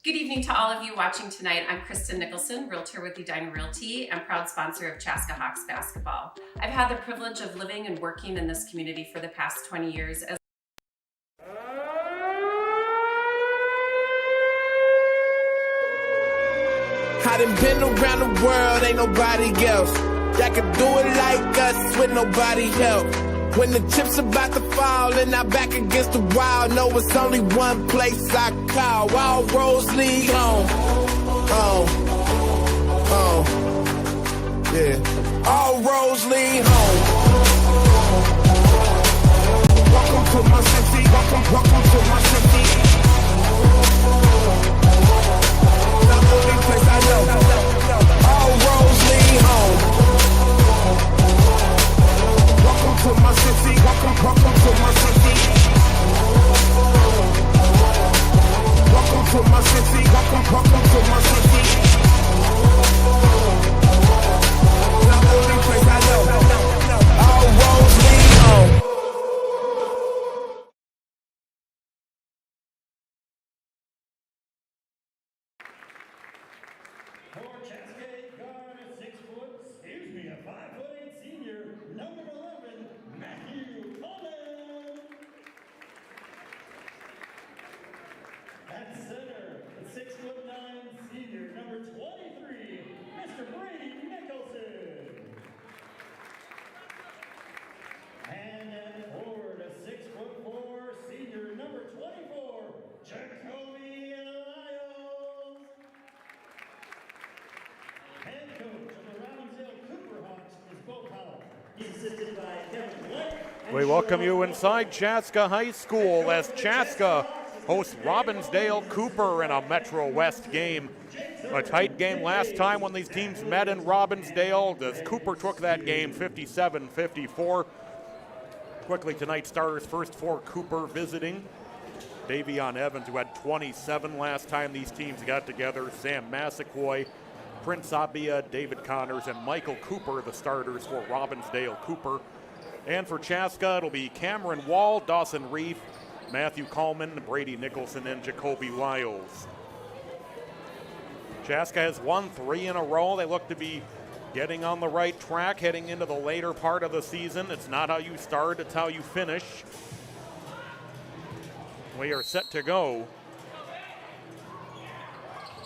Good evening to all of you watching tonight. I'm Kristen Nicholson, Realtor with Edina Realty and proud sponsor of Chaska Hawks basketball. I've had the privilege of living and working in this community for the past 20 years. I done been around the world, ain't nobody else that could do it like us with nobody help. When the chips about to fall and I'm back against the wall, know it's only one place I call. All roads lead home. Yeah. All roads lead home. Welcome to my city. Welcome to my city. The only place I know. All roads lead home. Welcome to my city. Welcome to my city. Welcome to my city. Welcome to my city. The only place I know. All roads lead home. For Chaska guard, a 5'8" senior, number 11, Matthew Coleman. At center, a 6'9" senior, number 23, Mr. Brady Nicholson. And at forward, a 6'4" senior, number 24, Jacoby Lyles. Head coach of the Robbinsdale Cooper Hawks is Bo Powell. He's assisted by Kevin White. We welcome you inside Chaska High School as Chaska hosts Robbinsdale Cooper in a Metro West game. A tight game last time when these teams met in Robbinsdale as Cooper took that game 57-54. Quickly tonight, starters first for Cooper visiting. Davion Evans, who had 27 last time these teams got together. Sam Massaquoi, Prince Abia, David Connors, and Michael Cooper, the starters for Robbinsdale Cooper. And for Chaska, it'll be Cameron Wall, Dawson Reef, Matthew Coleman, Brady Nicholson, and Jacoby Lyles. Chaska has won 3 in a row. They look to be getting on the right track heading into the later part of the season. It's not how you start, it's how you finish. We are set to go.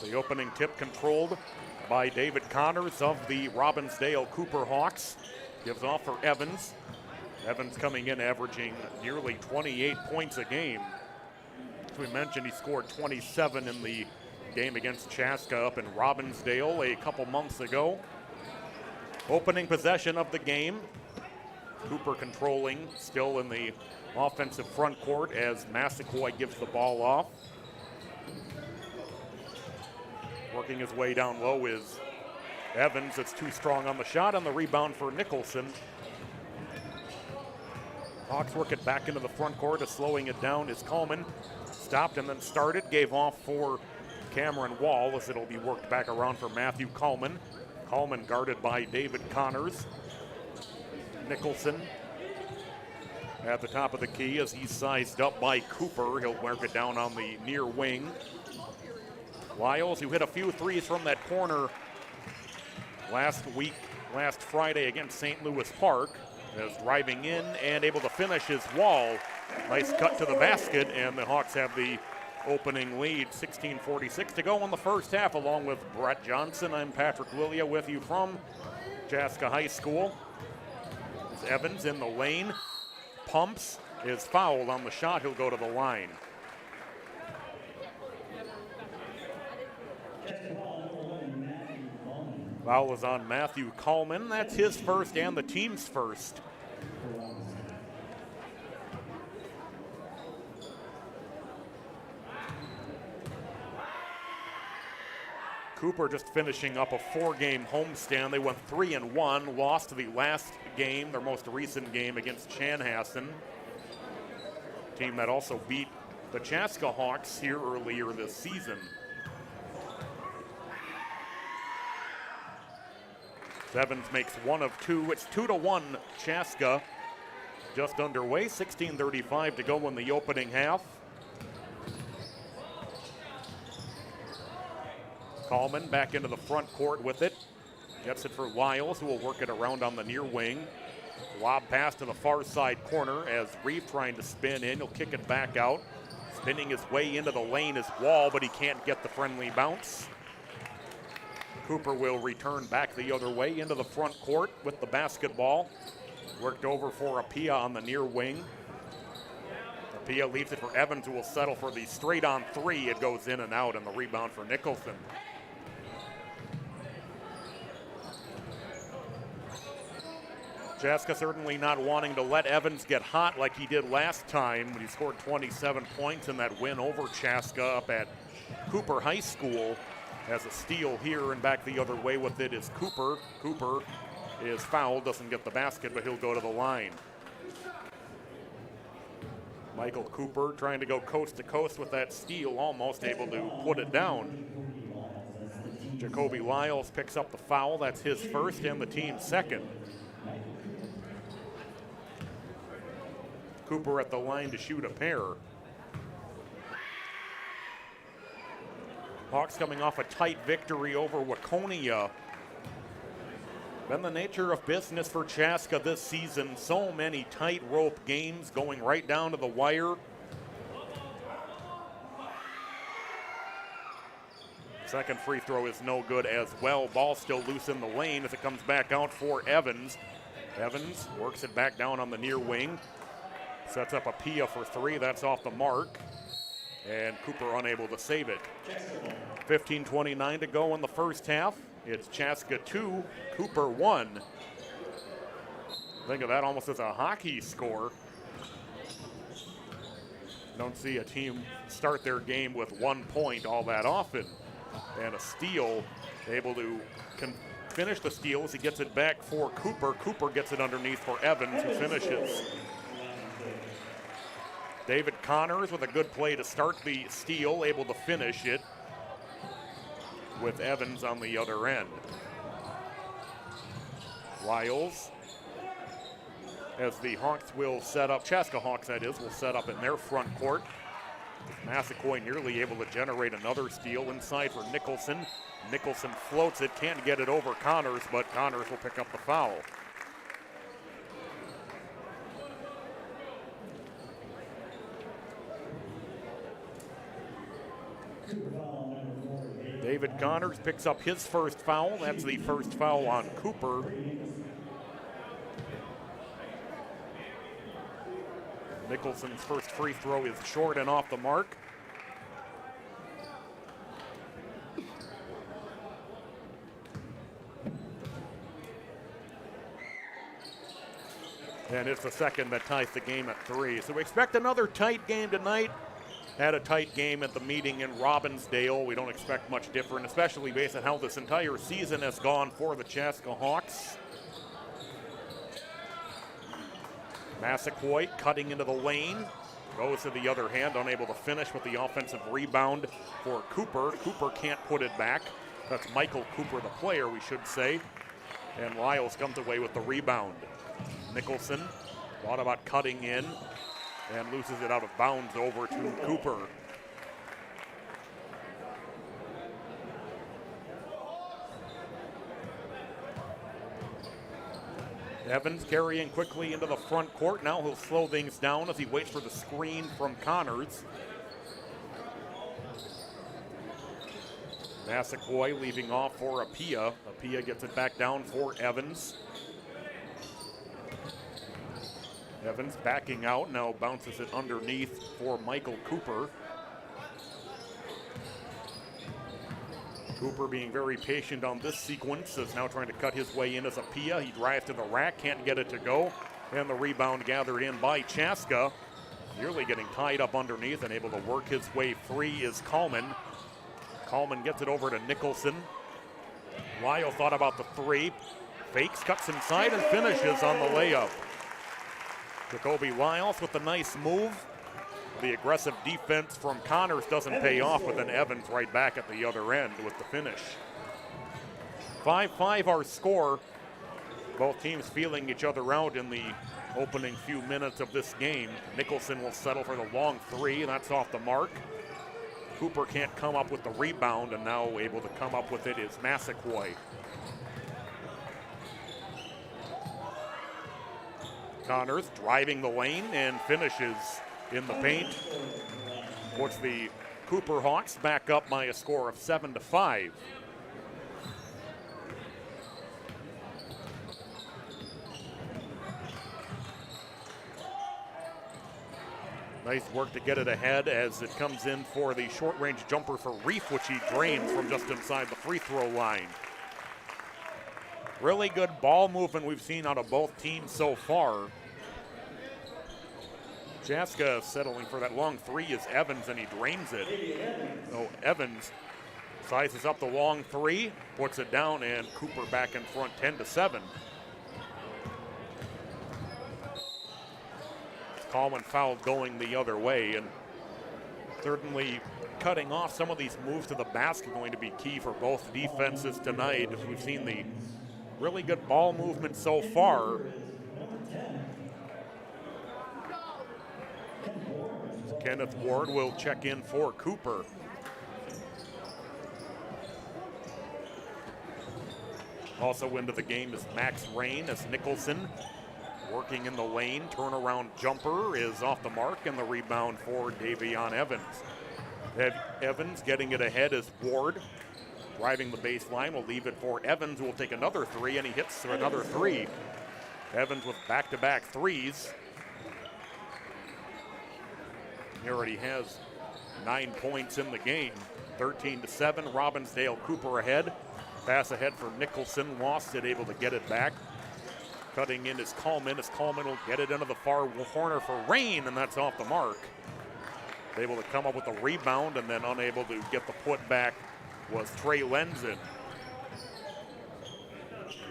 The opening tip controlled by David Connors of the Robbinsdale Cooper Hawks. Gives off for Evans. Evans coming in averaging nearly 28 points a game. As we mentioned, he scored 27 in the game against Chaska up in Robbinsdale a couple months ago. Opening possession of the game. Cooper controlling, still in the offensive front court as Massaquoi gives the ball off. Working his way down low is Evans. It's too strong on the shot, and the rebound for Nicholson. Hawks work it back into the front court. Slowing it down is Coleman. Stopped and then started. Gave off for Cameron Wall as it'll be worked back around for Matthew Coleman. Coleman guarded by David Connors. Nicholson at the top of the key as he's sized up by Cooper. He'll work it down on the near wing. Lyles, who hit a few threes from that corner last Friday against St. Louis Park, is driving in and able to finish his Wall. Nice cut to the basket, and the Hawks have the opening lead. 16:46 to go in the first half. Along with Brett Johnson, I'm Patrick Lilia with you from Chaska High School. As Evans in the lane, pumps, is fouled on the shot. He'll go to the line. Foul is on Matthew Coleman. That's his first and the team's first. Cooper just finishing up a 4-game homestand. They went 3-1, lost the last game, their most recent game against Chanhassen. Team that also beat the Chaska Hawks here earlier this season. Evans makes 1 of 2. It's 2-1 Chaska. Just underway. 16:35 to go in the opening half. Coleman back into the front court with it. Gets it for Lyles, who will work it around on the near wing. Lob pass to the far side corner as Reeve trying to spin in. He'll kick it back out. Spinning his way into the lane is Wall, but he can't get the friendly bounce. Cooper will return back the other way into the front court with the basketball. Worked over for Apia on the near wing. Apia leaves it for Evans, who will settle for the straight on three. It goes in and out, and the rebound for Nicholson. Chaska certainly not wanting to let Evans get hot like he did last time when he scored 27 points in that win over Chaska up at Cooper High School. Has a steal here, and back the other way with it is Cooper. Cooper is fouled, doesn't get the basket, but he'll go to the line. Michael Cooper trying to go coast to coast with that steal, almost able to put it down. Jacoby Lyles picks up the foul. That's his first and the team's second. Cooper at the line to shoot a pair. Hawks coming off a tight victory over Waconia. Been the nature of business for Chaska this season. So many tightrope games going right down to the wire. Second free throw is no good as well. Ball still loose in the lane as it comes back out for Evans. Evans works it back down on the near wing. Sets up Apia for three. That's off the mark. And Cooper unable to save it. 15:29 to go in the first half. It's Chaska 2, Cooper 1. Think of that almost as a hockey score. Don't see a team start their game with 1 point all that often. And a steal, able to finish the steal as he gets it back for Cooper. Cooper gets it underneath for Evans, who finishes. David Connors with a good play to start the steal, able to finish it with Evans on the other end. Lyles, as the Hawks will set up, Chaska Hawks that is, will set up in their front court. Massaquoi nearly able to generate another steal inside for Nicholson. Nicholson floats it, can't get it over Connors, but Connors will pick up the foul. David Connors picks up his first foul. That's the first foul on Cooper. Nicholson's first free throw is short and off the mark. And it's the second that ties the game at 3. So we expect another tight game tonight. Had a tight game at the meeting in Robbinsdale. We don't expect much different, especially based on how this entire season has gone for the Chaska Hawks. Massaquoi cutting into the lane. Goes to the other hand, unable to finish with the offensive rebound for Cooper. Cooper can't put it back. That's Michael Cooper, the player, we should say. And Lyles comes away with the rebound. Nicholson thought about cutting in and loses it out of bounds over to Cooper. Evans carrying quickly into the front court. Now he'll slow things down as he waits for the screen from Connors. Massaquoi leaving off for Apia. Apia gets it back down for Evans. Evans backing out, now bounces it underneath for Michael Cooper. Cooper being very patient on this sequence, is now trying to cut his way in as Apia. He drives to the rack, can't get it to go. And the rebound gathered in by Chaska. Nearly getting tied up underneath and able to work his way free is Coleman. Coleman gets it over to Nicholson. Lyle thought about the three. Fakes, cuts inside, and finishes on the layup. Jacoby Lyles with the nice move. The aggressive defense from Connors doesn't pay off, but then Evans right back at the other end with the finish. 5-5 our score. Both teams feeling each other out in the opening few minutes of this game. Nicholson will settle for the long three, and that's off the mark. Cooper can't come up with the rebound, and now able to come up with it is Massaquoi. Connors driving the lane and finishes in the paint. Puts the Cooper Hawks back up by a score of 7-5. Nice work to get it ahead as it comes in for the short-range jumper for Reef, which he drains from just inside the free throw line. Really good ball movement we've seen out of both teams so far. Chaska settling for that long three is Evans, and he drains it. So Evans sizes up the long three, puts it down, and Cooper back in front 10-7. Coleman fouled going the other way, and certainly cutting off some of these moves to the basket going to be key for both defenses tonight. We've seen the really good ball movement so far. Kenneth Ward will check in for Cooper. Also into the game is Max Rain as Nicholson working in the lane. Turnaround jumper is off the mark, and the rebound for Davion Evans. Evans getting it ahead as Ward driving the baseline. Will leave it for Evans, who will take another three, and he hits for another three. Evans with back-to-back threes. He already has 9 points in the game. 13-7, Robbinsdale Cooper ahead. Pass ahead for Nicholson, lost it, able to get it back. Cutting in is Coleman, as Coleman will get it into the far corner for Rain, and that's off the mark. Able to come up with a rebound, and then unable to get the putback was Trey Lenzen.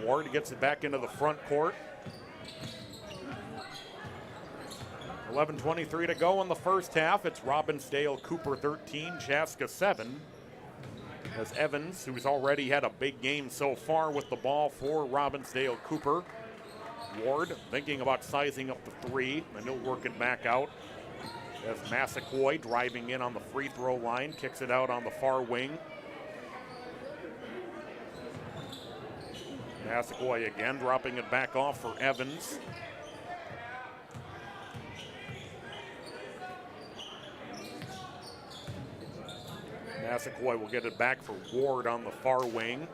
Ward gets it back into the front court. 11:23 to go in the first half. It's Robbinsdale Cooper 13, Chaska 7. As Evans, who's already had a big game so far with the ball for Robbinsdale Cooper. Ward thinking about sizing up the three, and he'll work it back out. As Massaquoi driving in on the free throw line, kicks it out on the far wing. Massaquoi again dropping it back off for Evans. Massaquoi will get it back for Ward on the far wing.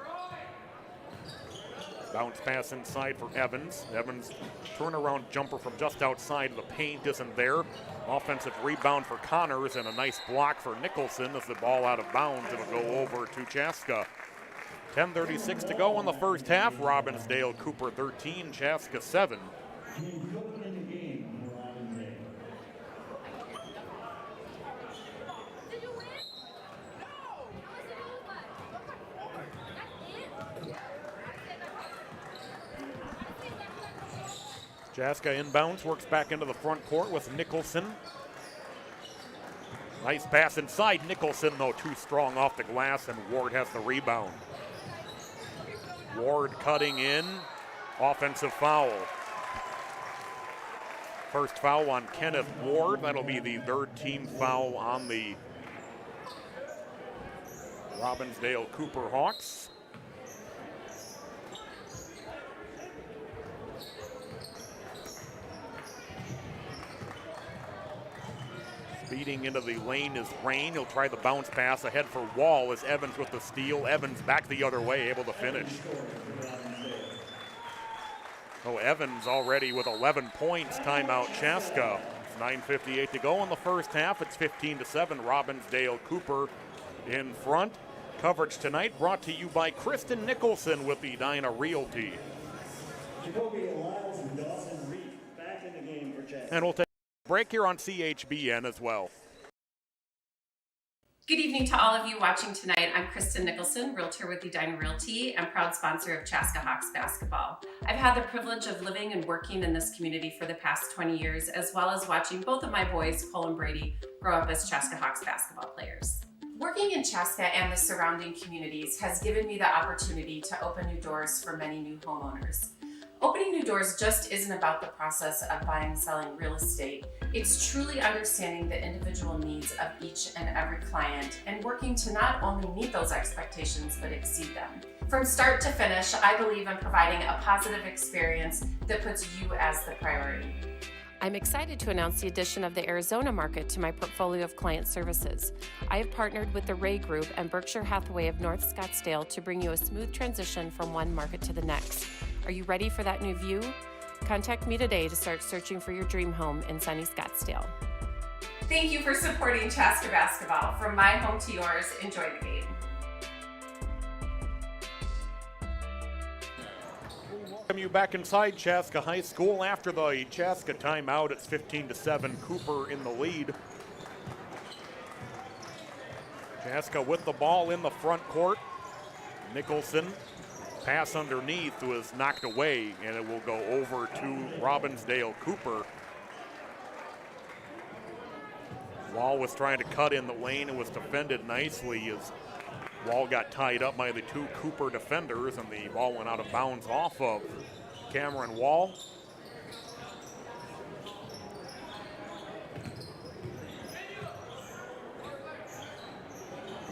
Bounce pass inside for Evans. Evans turnaround jumper from just outside the paint isn't there. Offensive rebound for Connors, and a nice block for Nicholson as the ball out of bounds. It'll go over to Chaska. 10:36 to go in the first half. Robbinsdale Cooper 13, Chaska 7. Chaska inbounds, works back into the front court with Nicholson. Nice pass inside. Nicholson, though, too strong off the glass, and Ward has the rebound. Ward cutting in. Offensive foul. First foul on Kenneth Ward. That'll be the third team foul on the Robbinsdale Cooper Hawks. Speeding into the lane is Rain. He'll try the bounce pass ahead for Wall as Evans with the steal. Evans back the other way, able to finish. Oh, Evans already with 11 points. Timeout Chaska. 9:58 to go in the first half. It's 15-7. Robbinsdale Cooper in front. Coverage tonight brought to you by Kristen Nicholson with the Edina Realty. Jacoby Lyles and Dawson Reed back in the game for Chaska. And we'll take a break here on CHBN as well. Good evening to all of you watching tonight. I'm Kristen Nicholson, realtor with Edina Realty and proud sponsor of Chaska Hawks basketball. I've had the privilege of living and working in this community for the past 20 years, as well as watching both of my boys, Cole and Brady, grow up as Chaska Hawks basketball players. Working in Chaska and the surrounding communities has given me the opportunity to open new doors for many new homeowners. Opening new doors just isn't about the process of buying and selling real estate. It's truly understanding the individual needs of each and every client and working to not only meet those expectations, but exceed them. From start to finish, I believe in providing a positive experience that puts you as the priority. I'm excited to announce the addition of the Arizona market to my portfolio of client services. I have partnered with the Ray Group and Berkshire Hathaway of North Scottsdale to bring you a smooth transition from one market to the next. Are you ready for that new view? Contact me today to start searching for your dream home in sunny Scottsdale. Thank you for supporting Chaska basketball. From my home to yours, enjoy the game. Welcome you back inside Chaska High School after the Chaska timeout. It's 15-7, Cooper in the lead. Chaska with the ball in the front court. Nicholson, pass underneath, was knocked away, and it will go over to Robbinsdale Cooper. Wall was trying to cut in the lane and was defended nicely as Wall got tied up by the two Cooper defenders, and the ball went out of bounds off of Cameron Wall.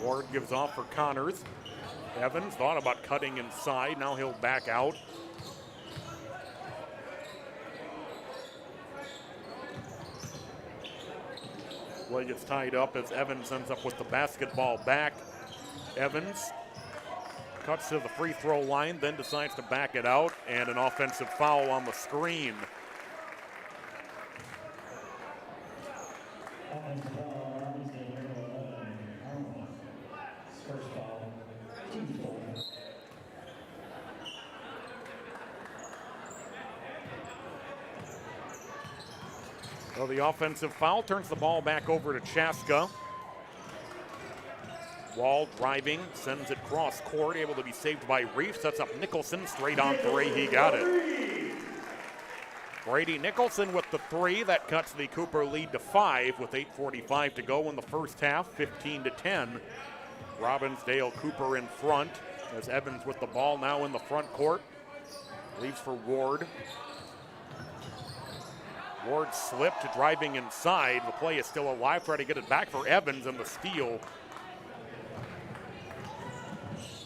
Ward gives off for Connors. Evans thought about cutting inside. Now he'll back out. Well, he gets tied up as Evans ends up with the basketball back. Evans cuts to the free throw line, then decides to back it out, and an offensive foul on the screen. So the offensive foul turns the ball back over to Chaska. Wall driving, sends it cross court, able to be saved by Reef. Sets up Nicholson, straight on three, he got it. Brady Nicholson with the three, that cuts the Cooper lead to 5 with 8:45 to go in the first half, 15-10. Robbinsdale Cooper in front as Evans with the ball now in the front court. Leaves for Ward. Ward slipped, driving inside. The play is still alive, trying to get it back for Evans, and the steal.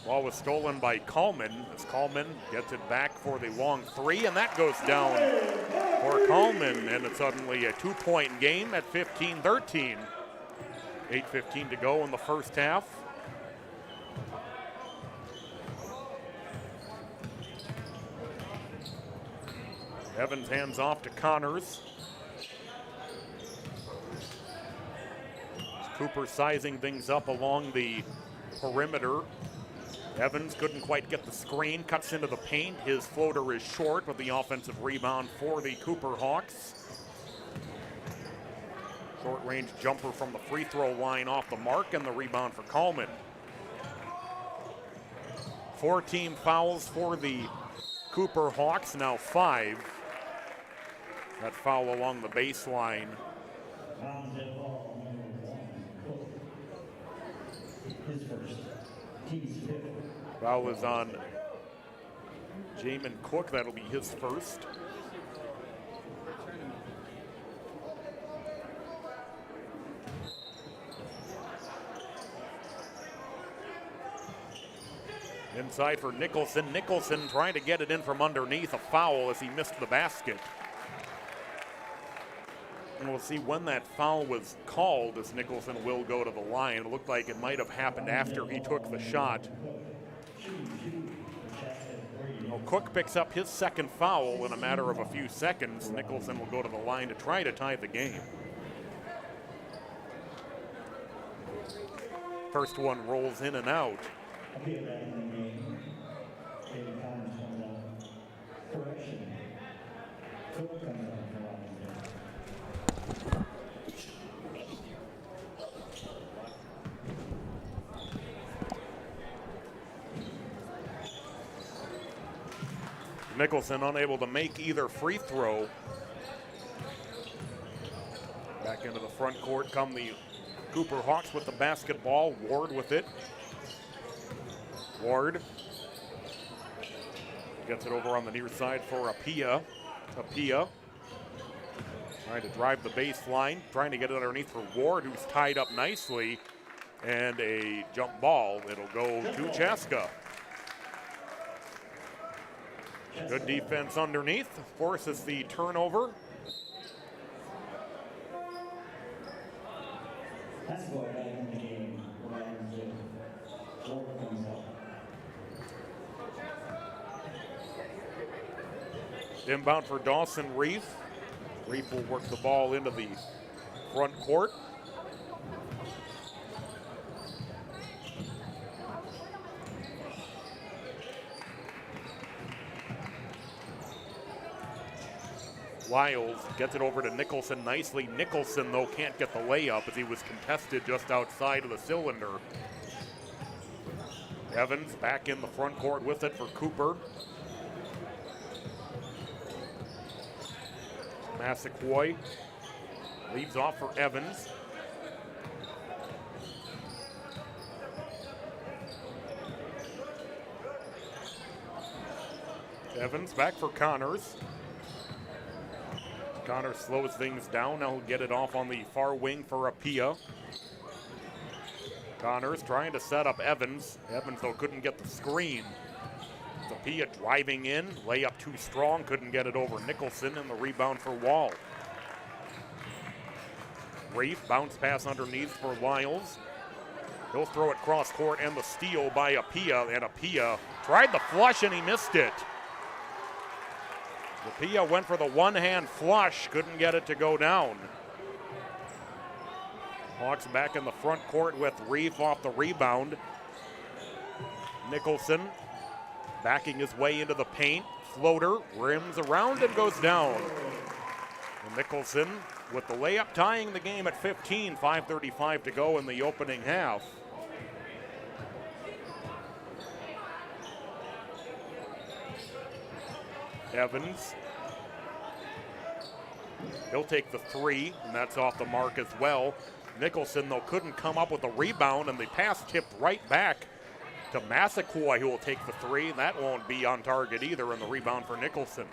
Ball was stolen by Coleman as Coleman gets it back for the long three, and that goes down for Coleman, and it's suddenly a 2-point game at 15-13. 8:15 to go in the first half. Evans hands off to Connors. Cooper sizing things up along the perimeter. Evans couldn't quite get the screen, cuts into the paint. His floater is short, but the offensive rebound for the Cooper Hawks. Short range jumper from the free throw line off the mark, and the rebound for Coleman. 4 team fouls for the Cooper Hawks, now 5. That foul along the baseline. Foul is on Jamin Cook. That'll be his first. Inside for Nicholson. Nicholson trying to get it in from underneath. A foul as he missed the basket. And we'll see when that foul was called as Nicholson will go to the line. It looked like it might have happened after he took the shot. Well, Cook picks up his second foul in a matter of a few seconds. Nicholson will go to the line to try to tie the game. First one rolls in and out. Nicholson unable to make either free throw. Back into the front court come the Cooper Hawks with the basketball. Ward with it. Ward gets it over on the near side for Apia. Apia trying to drive the baseline, trying to get it underneath for Ward, who's tied up nicely. And a jump ball. It'll go to Chaska. Good defense underneath. Forces the turnover. That's what I in the game. Inbound for Dawson Reef. Reef will work the ball into the front court. Lyles gets it over to Nicholson nicely. Nicholson, though, can't get the layup as he was contested just outside of the cylinder. Evans back in the front court with it for Cooper. Massaquoi leads off for Evans. Evans back for Connors. Connors slows things down. Now he'll get it off on the far wing for Apia. Connors trying to set up Evans. Evans, though, couldn't get the screen. Apia driving in. Layup too strong. Couldn't get it over Nicholson, and the rebound for Wall. Reef, bounce pass underneath for Lyles. He'll throw it cross court, and the steal by Apia. And Apia tried the flush, and he missed it. Apia went for the one-hand flush, couldn't get it to go down. Hawks back in the front court with Reef off the rebound. Nicholson backing his way into the paint. Floater rims around and goes down. And Nicholson with the layup tying the game at 15, 5:35 to go in the opening half. Evans. He'll take the three, and that's off the mark as well. Nicholson, though, couldn't come up with the rebound, and the pass tipped right back to Massaquoi, who will take the three. That won't be on target either, and the rebound for Nicholson.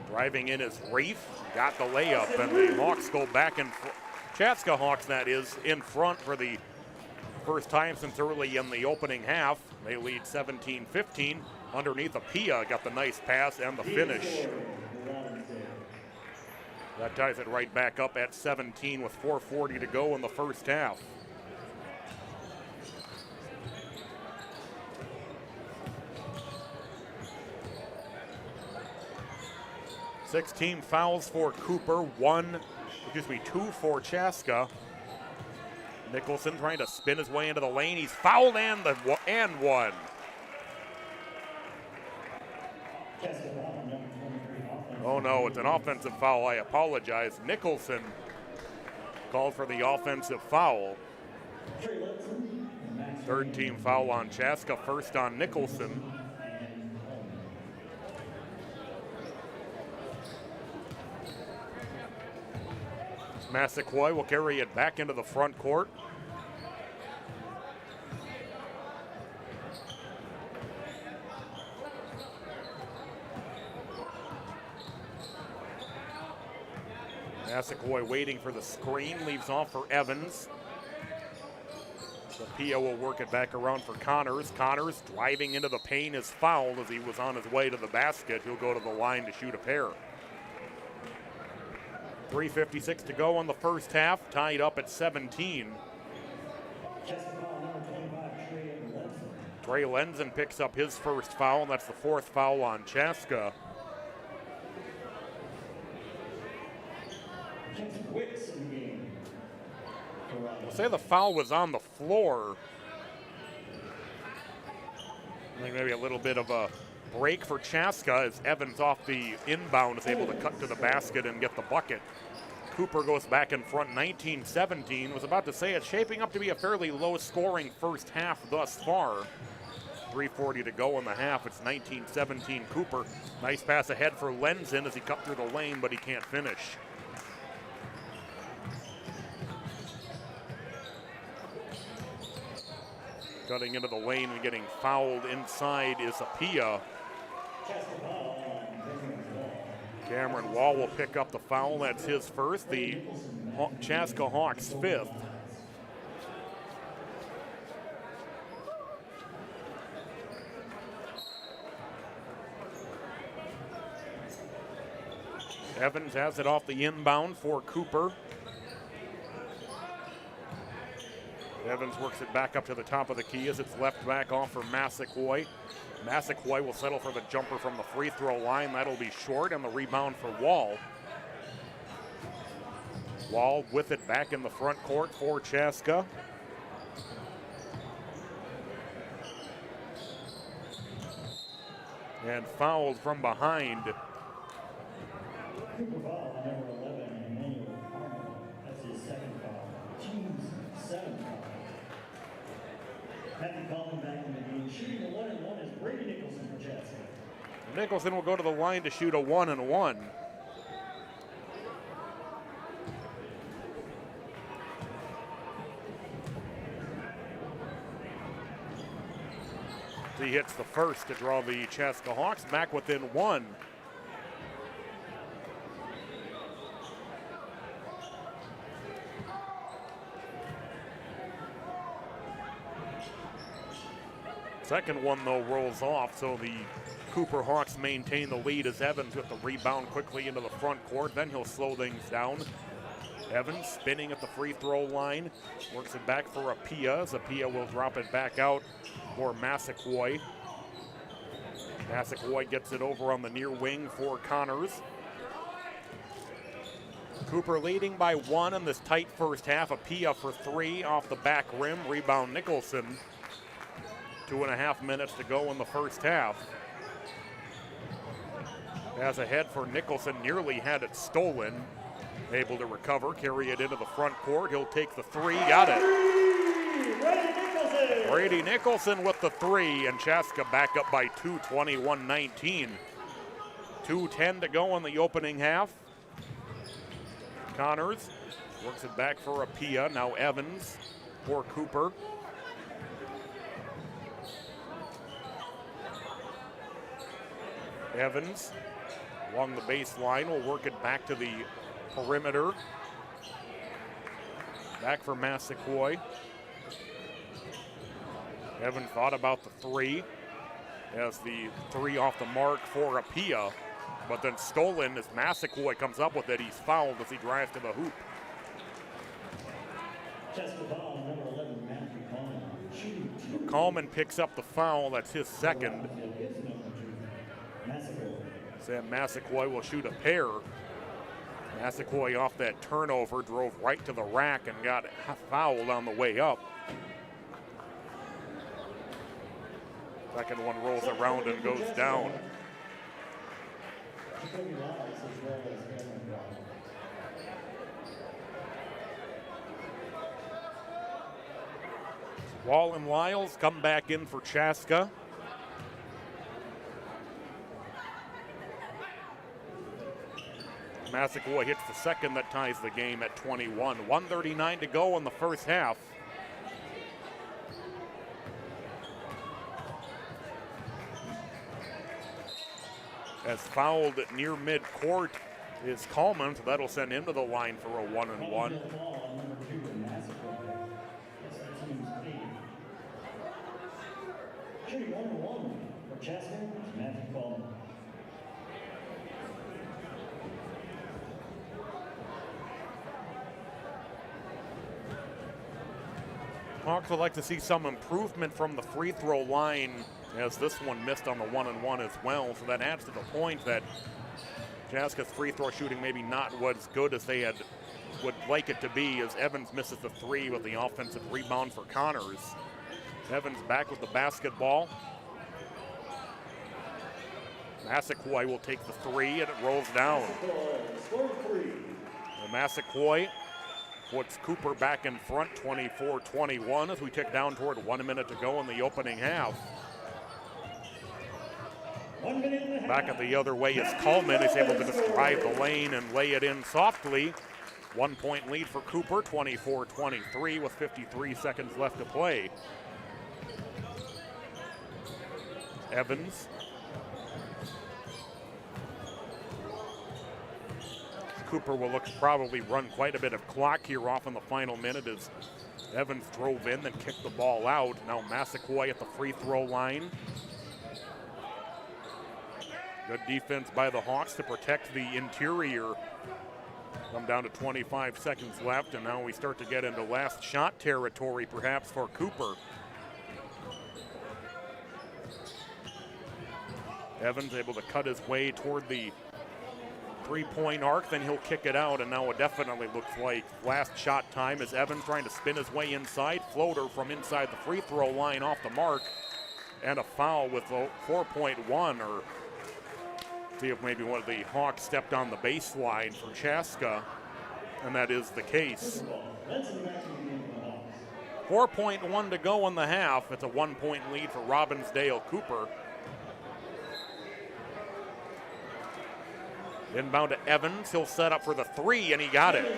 Driving in is Reef, got the layup, and the Hawks go back in Chaska Hawks, that is, in front for the first time since early in the opening half. They lead 17-15. Underneath, Apia got the nice pass and the finish. That ties it right back up at 17 with 4:40 to go in the first half. Six team fouls for Cooper, two for Chaska. Nicholson trying to spin his way into the lane. He's fouled and one. Oh no, it's an offensive foul. I apologize. Nicholson called for the offensive foul. Third team foul on Chaska, first on Nicholson. Massaquoi will carry it back into the front court. Massaquoi waiting for the screen, leaves off for Evans. Apia will work it back around for Connors. Connors driving into the paint is fouled as he was on his way to the basket. He'll go to the line to shoot a pair. 3:56 to go in the first half, tied up at 17. Trey Lenzen picks up his first foul, and that's the fourth foul on Chaska. We'll say the foul was on the floor. I think maybe a little bit of a break for Chaska as Evans off the inbound is able to cut to the basket and get the bucket. Cooper goes back in front 19-17. Was about to say it's shaping up to be a fairly low-scoring first half thus far. 3:40 to go in the half. It's 19-17 Cooper. Nice pass ahead for Lenzen as he cut through the lane, but he can't finish. Cutting into the lane and getting fouled inside is Apia. Cameron Wall will pick up the foul. That's his first. The Chaska Hawks' fifth. Evans has it off the inbound for Cooper. Evans works it back up to the top of the key as it's left back off for Massaquoi. Massaquoi will settle for the jumper from the free throw line. That'll be short, and the rebound for Wall. Wall with it back in the front court for Chaska. And fouled from behind. Cooper foul on number 11, Emmanuel Carmel. That's his second foul. Team's seventh foul. Matthew Coleman back in the game. Shooting the 1-and-1 is Brady Nicholson for Chaska. Nicholson will go to the line to shoot a 1-and-1. He hits the first to draw the Chaska Hawks back within one. Second one, though, rolls off, so the Cooper Hawks maintain the lead as Evans with the rebound quickly into the front court. Then he'll slow things down. Evans spinning at the free throw line, works it back for Apia, as Apia will drop it back out for Massaquoi. Massaquoi gets it over on the near wing for Connors. Cooper leading by one in this tight first half. Apia for three off the back rim. Rebound Nicholson. 2.5 minutes to go in the first half. Pass ahead for Nicholson, nearly had it stolen. Able to recover, carry it into the front court. He'll take the three, got it. Brady Nicholson with the three, and Chaska back up by 2, 21-19. 2:10 to go in the opening half. Connors works it back for Apia, now Evans for Cooper. Evans along the baseline will work it back to the perimeter. Back for Massaquoi. Evans thought about the three as the three off the mark for Apia, but then stolen as Massaquoi comes up with it. He's fouled as he drives to the hoop. Coleman picks up the foul. That's his second. Sam Massaquoi will shoot a pair. Massaquoi off that turnover drove right to the rack and got fouled on the way up. Second one rolls around and goes down. Wall and Lyles come back in for Chaska. Massaquoi hits the second that ties the game at 21. 1:39 to go in the first half. As fouled near mid-court is Coleman, so that'll send him to the line for a 1-and-1. Shooting 1-1 for Chaska, Matthew Coleman. Hawks would like to see some improvement from the free throw line, as this one missed on the 1-and-1 as well. So that adds to the point that Chaska's free throw shooting maybe not as good as they would like it to be, as Evans misses the three with the offensive rebound for Connors. Evans back with the basketball. Massaquoi will take the three, and it rolls down. Massaquoi puts Cooper back in front, 24-21, as we tick down toward 1 minute to go in the opening half. 1 minute and a half. Back at the other way is Coleman. He's able to just drive the lane and lay it in softly. 1 point lead for Cooper, 24-23 with 53 seconds left to play. Evans. Cooper will look to probably run quite a bit of clock here off in the final minute as Evans drove in, then kicked the ball out. Now Massaquoi at the free throw line. Good defense by the Hawks to protect the interior. Come down to 25 seconds left, and now we start to get into last shot territory perhaps for Cooper. Evans able to cut his way toward the three-point arc, then he'll kick it out, and now it definitely looks like last shot time as Evans trying to spin his way inside. Floater from inside the free throw line off the mark, and a foul with 4.1, or see if maybe one of the Hawks stepped on the baseline for Chaska, and that is the case. 4.1 to go in the half. It's a 1-point lead for Robbinsdale Cooper. Inbound to Evans. He'll set up for the three, and he got it.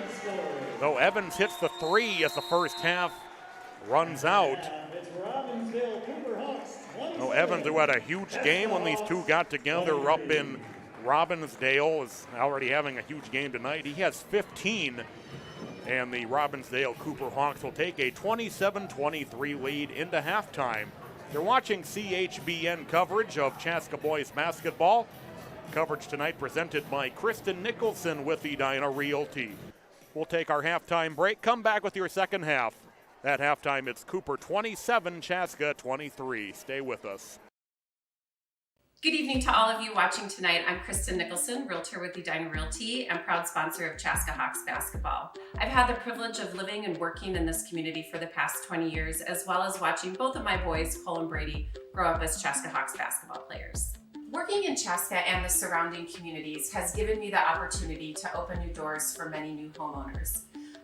So Evans hits the three as the first half runs out. So Evans, who had a huge game when these two got together up in Robbinsdale, is already having a huge game tonight. He has 15, and the Robbinsdale Cooper Hawks will take a 27-23 lead into halftime. You're watching CHBN coverage of Chaska boys basketball. Coverage tonight presented by Kristen Nicholson with Edina Realty. We'll take our halftime break, come back with your second half. At halftime, it's Cooper 27, Chaska 23. Stay with us. Good evening to all of you watching tonight. I'm Kristen Nicholson, realtor with Edina Realty and proud sponsor of Chaska Hawks basketball. I've had the privilege of living and working in this community for the past 20 years, as well as watching both of my boys, Cole and Brady, grow up as Chaska Hawks basketball players. Working in Chaska and the surrounding communities has given me the opportunity to open new doors for many new homeowners.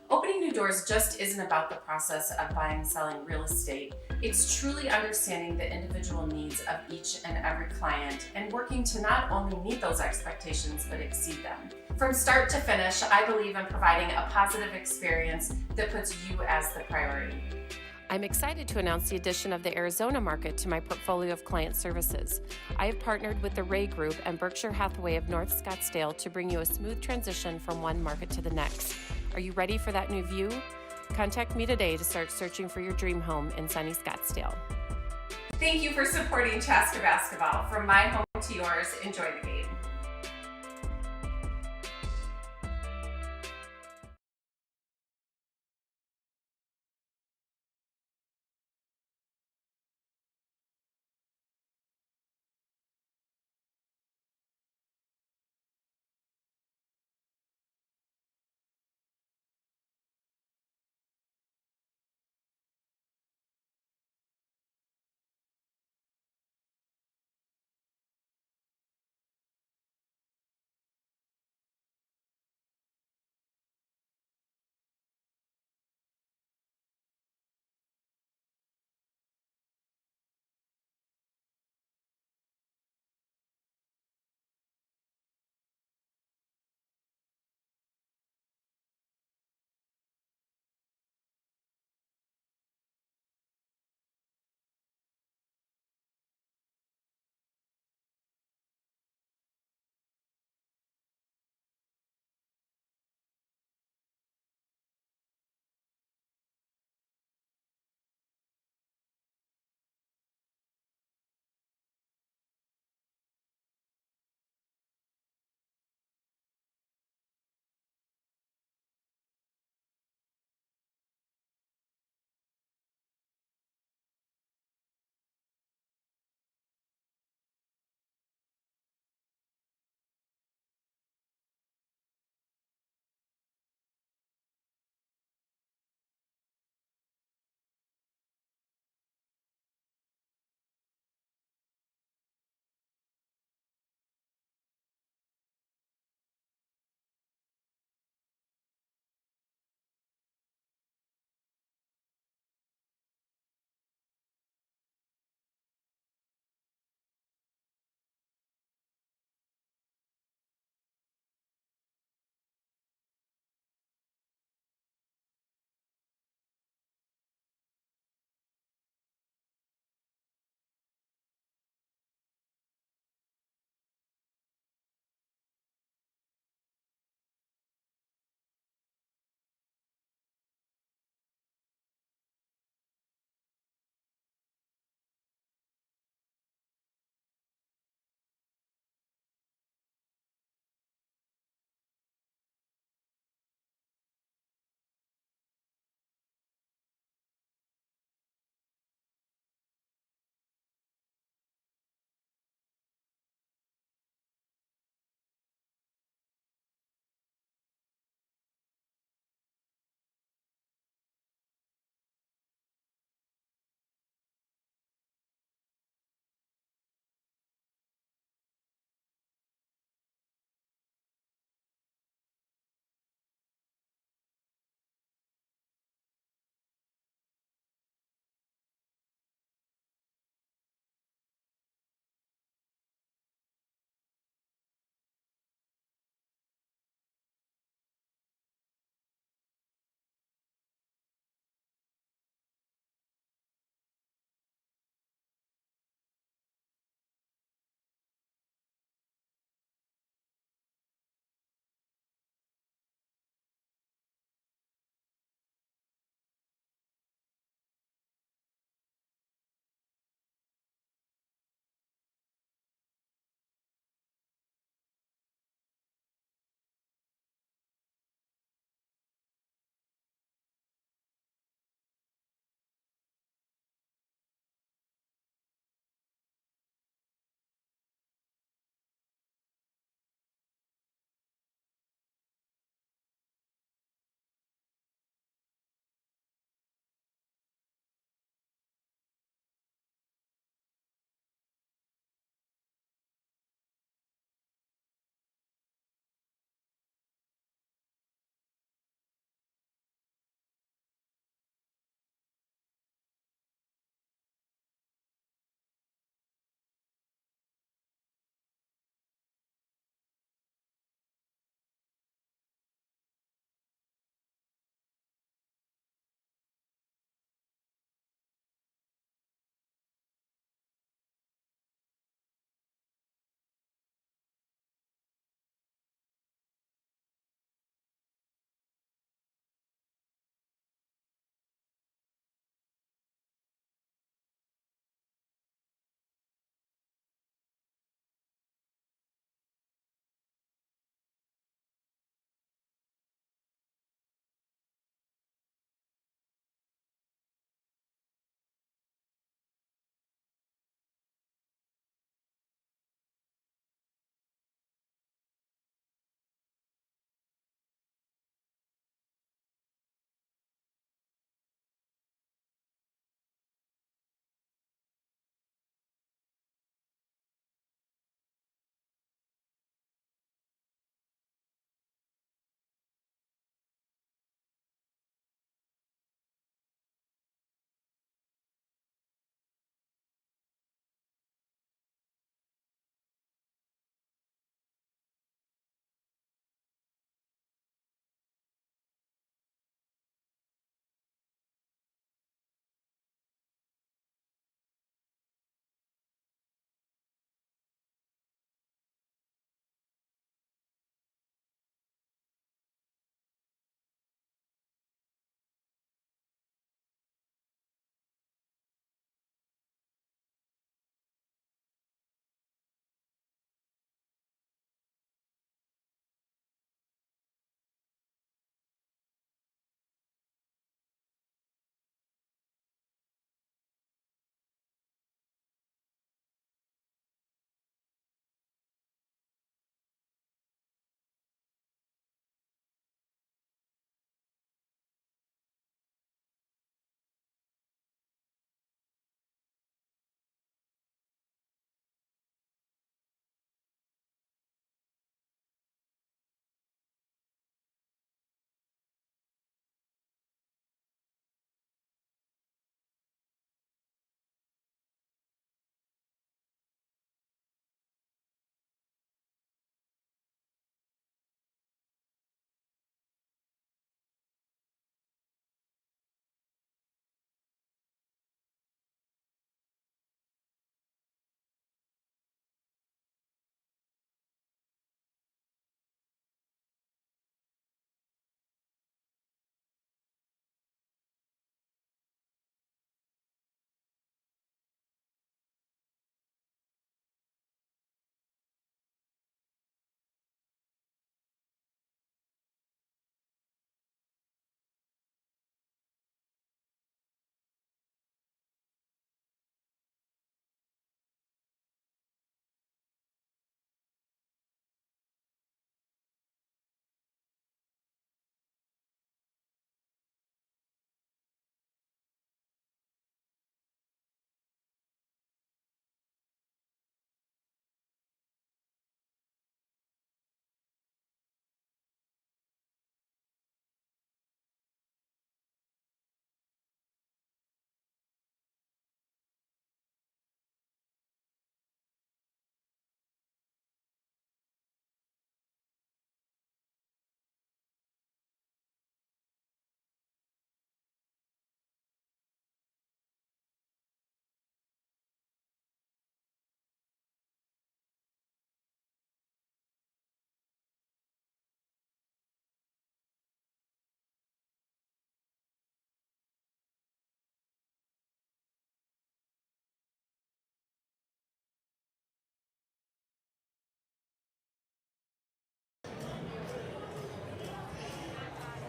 Opening new doors just isn't about the process of buying and selling real estate. It's truly understanding the individual needs of each and every client and working to not only meet those expectations, but exceed them. From start to finish, I believe in providing a positive experience that puts you as the priority. I'm excited to announce the addition of the Arizona market to my portfolio of client services. I have partnered with the Ray Group and Berkshire Hathaway of North Scottsdale to bring you a smooth transition from one market to the next. Are you ready for that new view? Contact me today to start searching for your dream home in sunny Scottsdale. Thank you for supporting Chaska basketball. From my home to yours, enjoy the game.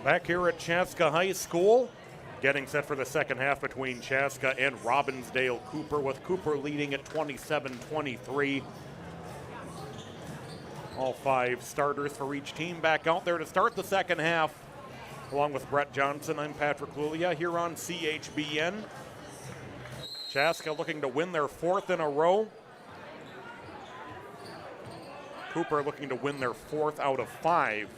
Back here at Chaska High School, getting set for the second half between Chaska and Robbinsdale Cooper, with Cooper leading at 27-23. All 5 starters for each team back out there to start the second half. Along with Brett Johnson, I'm Patrick Lulia here on CHBN. Chaska looking to win their 4th in a row. Cooper looking to win their 4th out of 5.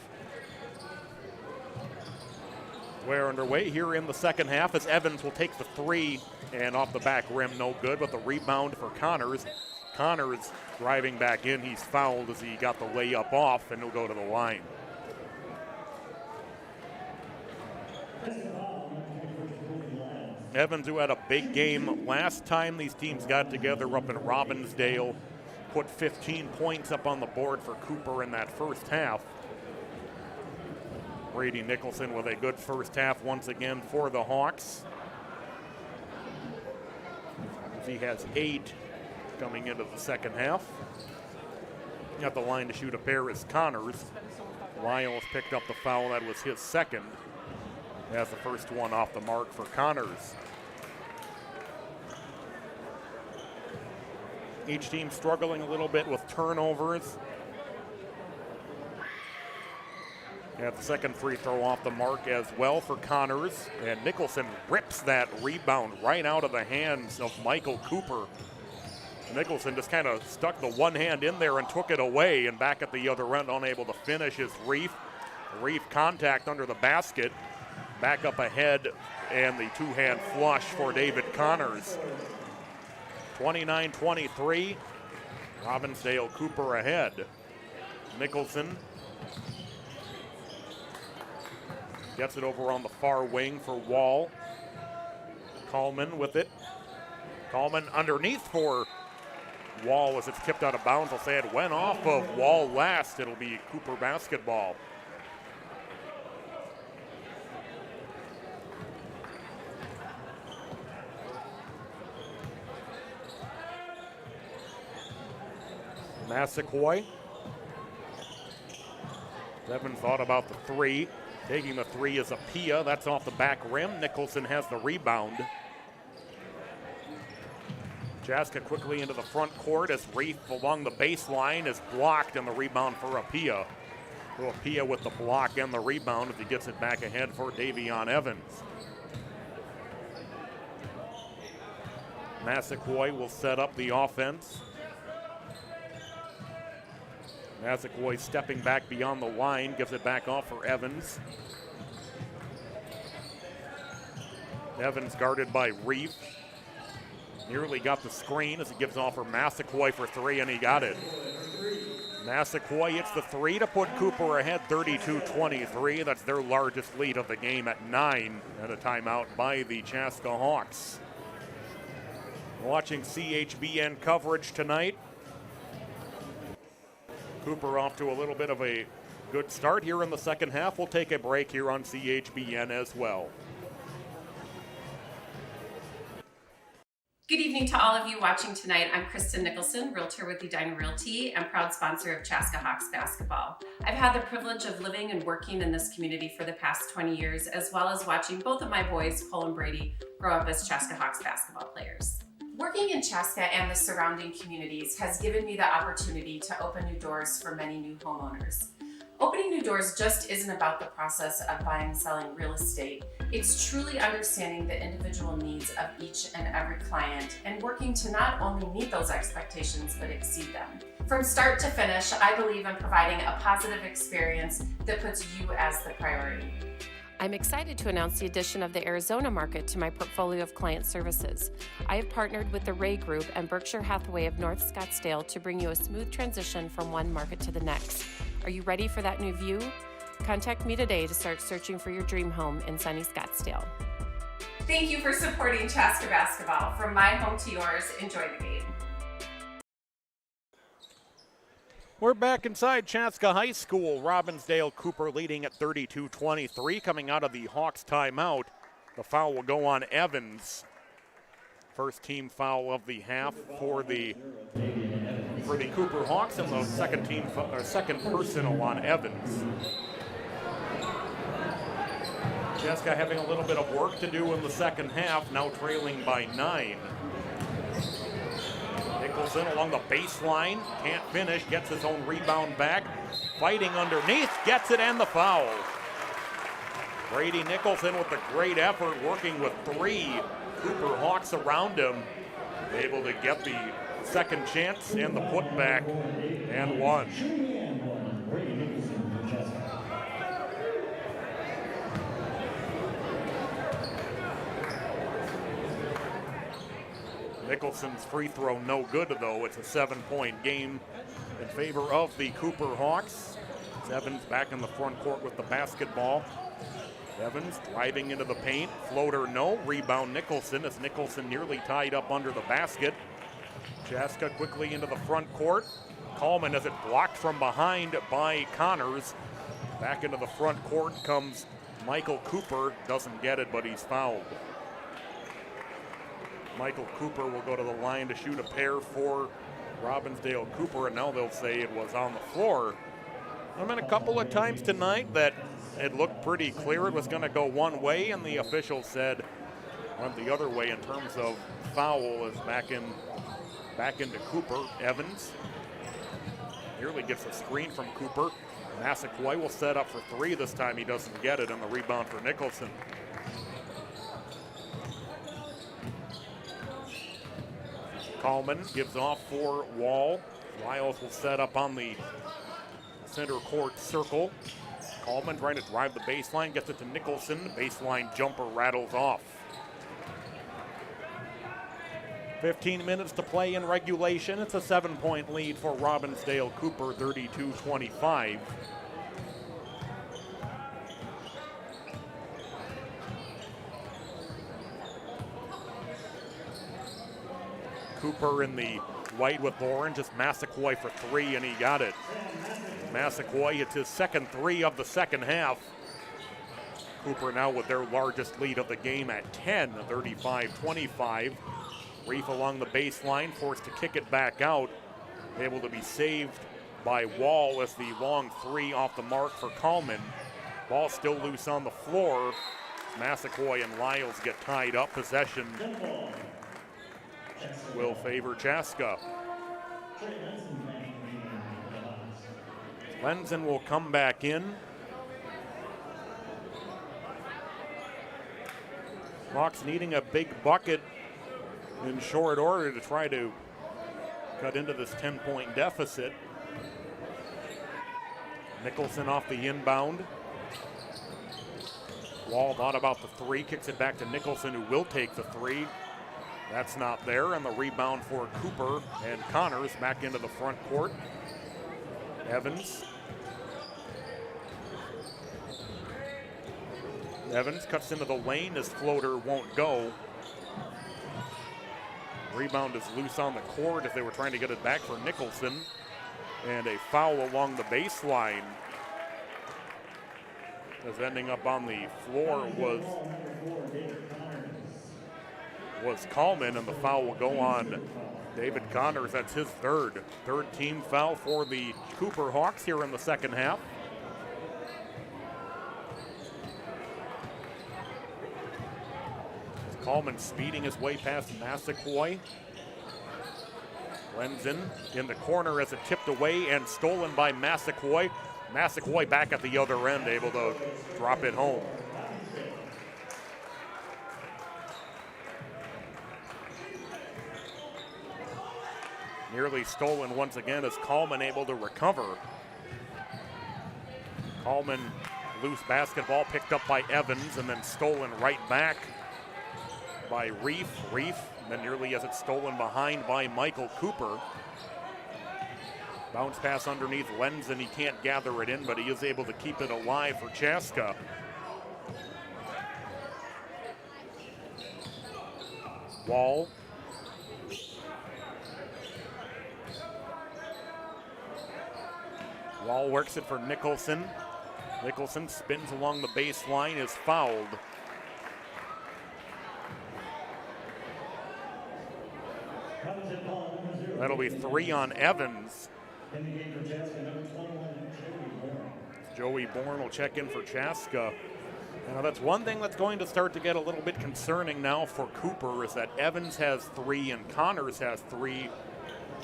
We're underway here in the second half as Evans will take the 3 and off the back rim, no good, but the rebound for Connors. Connors driving back in, he's fouled as he got the layup off, and he'll go to the line. Evans, who had a big game last time these teams got together up in Robbinsdale, put 15 points up on the board for Cooper in that first half. Brady Nicholson with a good first half once again for the Hawks. He has 8 coming into the second half. At the line to shoot a pair is Connors. Lyles picked up the foul. That was his second. As the first one off the mark for Connors. Each team struggling a little bit with turnovers. And the second free throw off the mark as well for Connors. And Nicholson rips that rebound right out of the hands of Michael Cooper. Nicholson just kind of stuck the one hand in there and took it away. And back at the other end, unable to finish, is Reef. Reef contact under the basket. Back up ahead, and the two-hand flush for David Connors. 29-23. Robbinsdale Cooper ahead. Nicholson gets it over on the far wing for Wall. Coleman with it. Coleman underneath for Wall as it's tipped out of bounds. I'll say it went off of Wall last. It'll be Cooper basketball. Massaquoi. Devin thought about the 3. Taking the 3 is Apia. That's off the back rim. Nicholson has the rebound. Chaska quickly into the front court as Reef along the baseline is blocked, and the rebound for Apia. So Apia with the block and the rebound as he gets it back ahead for Davion Evans. Massaquoi will set up the offense. Massaquoi stepping back beyond the line, gives it back off for Evans. Evans guarded by Reef. Nearly got the screen as he gives off for Massaquoi for 3, and he got it. Massaquoi hits the 3 to put Cooper ahead 32-23. That's their largest lead of the game at 9, and a timeout by the Chaska Hawks. Watching CHBN coverage tonight. Cooper off to a little bit of a good start here in the second half. We'll take a break here on CHBN as well. Good evening to all of you watching tonight. I'm Kristen Nicholson, realtor with Edina Realty and proud sponsor of Chaska Hawks basketball. I've had the privilege of living and working in this community for the past 20 years, as well as watching both of my boys, Cole and Brady, grow up as Chaska Hawks basketball players. Working in Chaska and the surrounding communities has given me the opportunity to open new doors for many new homeowners. Opening new doors just isn't about the process of buying and selling real estate. It's truly understanding the individual needs of each and every client and working to not only meet those expectations, but exceed them. From start to finish, I believe in providing a positive experience that puts you as the priority. I'm excited to announce the addition of the Arizona market to my portfolio of client services. I have partnered with the Ray Group and Berkshire Hathaway of North Scottsdale to bring you a smooth transition from one market to the next. Are you ready for that new view? Contact me today to start searching for your dream home in sunny Scottsdale. Thank you for supporting Chaska basketball. From my home to yours, enjoy the game. We're back inside Chaska High School. Robbinsdale Cooper leading at 32-23 coming out of the Hawks timeout. The foul will go on Evans. First team foul of the half for the Cooper Hawks, and the second personal on Evans. Chaska having a little bit of work to do in the second half, now trailing by 9. Nicholson along the baseline, can't finish, gets his own rebound back, fighting underneath, gets it, and the foul. Brady Nicholson with a great effort, working with 3 Cooper Hawks around him, able to get the second chance and the putback, and one. Nicholson's free throw no good, though. It's a 7-point game in favor of the Cooper Hawks. Evans back in the front court with the basketball. Evans driving into the paint. Floater no. Rebound Nicholson as Nicholson nearly tied up under the basket. Chaska quickly into the front court. Coleman has it blocked from behind by Connors. Back into the front court comes Michael Cooper. Doesn't get it, but he's fouled. Michael Cooper will go to the line to shoot a pair for Robbinsdale Cooper, and now they'll say it was on the floor. There's been a couple of times tonight that it looked pretty clear it was going to go one way, and the official said went the other way in terms of foul is back into Cooper. Evans nearly gets a screen from Cooper. Massaquoi will set up for 3 this time. He doesn't get it, and the rebound for Nicholson. Coleman gives off for Wall. Wiles will set up on the center court circle. Coleman trying to drive the baseline, gets it to Nicholson. Baseline jumper rattles off. 15 minutes to play in regulation. It's a 7-point lead for Robbinsdale Cooper, 32-25. Cooper in the white with orange. It's Massaquoi for 3, and he got it. Massaquoi, it's his second 3 of the second half. Cooper now with their largest lead of the game at 10, 35-25. Reef along the baseline, forced to kick it back out. Able to be saved by Wall as the long 3 off the mark for Coleman. Ball still loose on the floor. Massaquoi and Lyles get tied up. Possession will favor Chaska. Lenzen will come back in. Hawks needing a big bucket in short order to try to cut into this 10-point deficit. Nicholson off the inbound. Wall thought about the 3, kicks it back to Nicholson, who will take the 3. That's not there, and the rebound for Cooper, and Connors back into the front court. Evans. Evans cuts into the lane. His floater won't go. Rebound is loose on the court as they were trying to get it back for Nicholson. And a foul along the baseline. As ending up on the floor was Coleman, and the foul will go on David Connors. That's his third team foul for the Cooper Hawks here in the second half. Coleman speeding his way past Massaquoi. Lenzen in the corner as it tipped away and stolen by Massaquoi. Massaquoi back at the other end, able to drop it home. Nearly stolen once again as Coleman able to recover. Coleman loose basketball picked up by Evans and then stolen right back by Reef, then nearly has it stolen behind by Michael Cooper. Bounce pass underneath Lenzen, he can't gather it in, but he is able to keep it alive for Chaska. Wall. Wall works it for Nicholson. Nicholson spins along the baseline, is fouled. That'll be 3 on Evans. Joey Bourne will check in for Chaska. Now that's one thing that's going to start to get a little bit concerning now for Cooper is that Evans has 3 and Connors has 3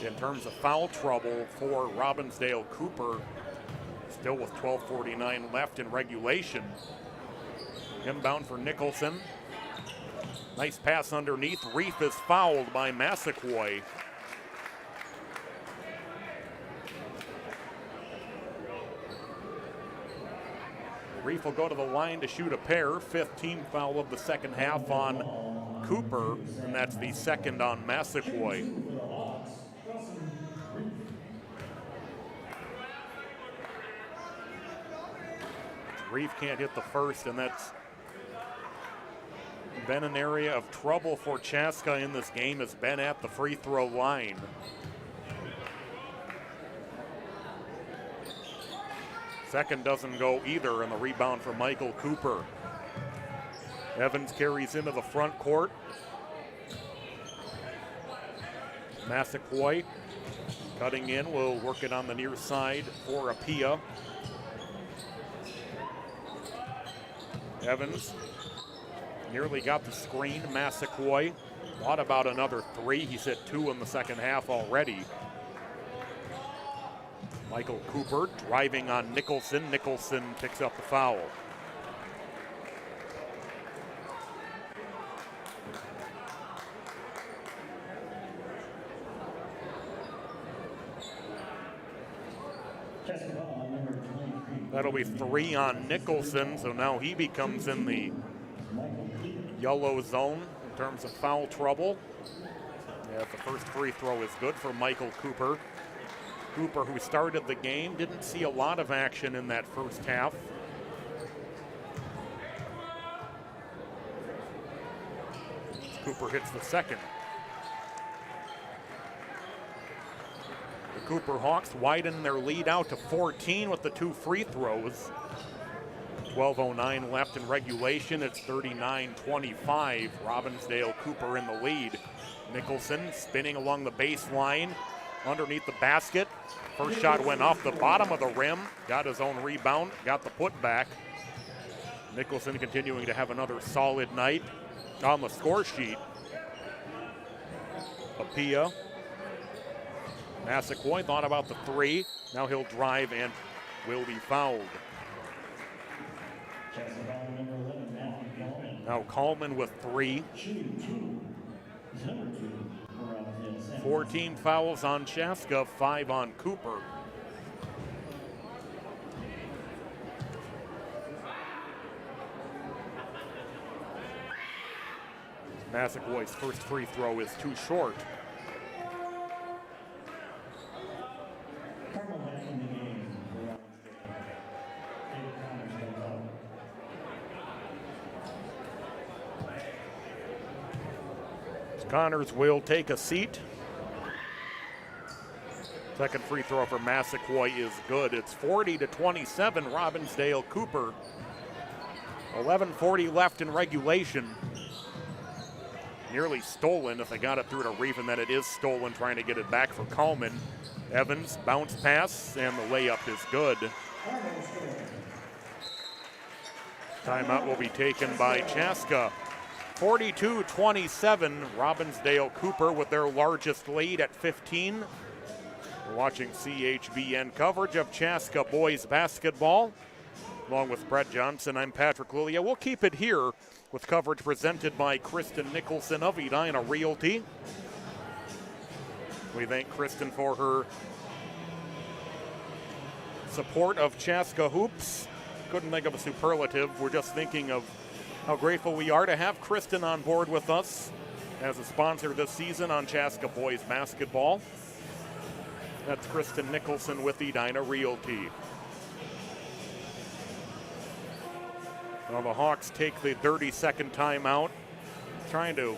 in terms of foul trouble for Robbinsdale Cooper, still with 12:49 left in regulation. Inbound for Nicholson. Nice pass underneath. Reef is fouled by Massaquoi. Reef will go to the line to shoot a pair. 5th team foul of the second half on Cooper, and that's the second on Massaquoi. Reef can't hit the first, and that's been an area of trouble for Chaska in this game, has been at the free throw line. Second doesn't go either, and the rebound for Michael Cooper. Evans carries into the front court. Massaquoi cutting in, will work it on the near side for Apia. Evans nearly got the screen. Massaquoi thought about another 3. He's hit 2 in the second half already. Michael Cooper driving on Nicholson. Nicholson picks up the foul. That'll be 3 on Nicholson, so now he becomes in the yellow zone in terms of foul trouble. Yeah, the first free throw is good for Michael Cooper. Cooper, who started the game, didn't see a lot of action in that first half. Cooper hits the second. The Cooper Hawks widen their lead out to 14 with the 2 free throws. 12:09 left in regulation. It's 39-25. Robbinsdale Cooper in the lead. Nicholson spinning along the baseline underneath the basket. First shot went off the bottom of the rim. Got his own rebound. Got the putback. Nicholson continuing to have another solid night on the score sheet. Apia. Massaquoi thought about the 3. Now he'll drive and will be fouled. Now Coleman with 3. 14 fouls on Chaska, 5 on Cooper. Massaquoi's first free throw is too short. Connors will take a seat. Second free throw for Massaquoi is good. It's 40-27, Robbinsdale Cooper. 11:40 left in regulation. Nearly stolen if they got it through to Reef, and then it is stolen, trying to get it back for Coleman. Evans, bounce pass, and the layup is good. Timeout will be taken by Chaska. 42-27, Robbinsdale Cooper with their largest lead at 15. We're watching CHBN coverage of Chaska boys basketball. Along with Brett Johnson, I'm Patrick Lilia. We'll keep it here with coverage presented by Kristen Nicholson of Edina Realty. We thank Kristen for her support of Chaska hoops. Couldn't think of a superlative. We're just thinking of how grateful we are to have Kristen on board with us as a sponsor this season on Chaska boys basketball. That's Kristen Nicholson with Edina Realty. Well, the Hawks take the 30-second timeout, trying to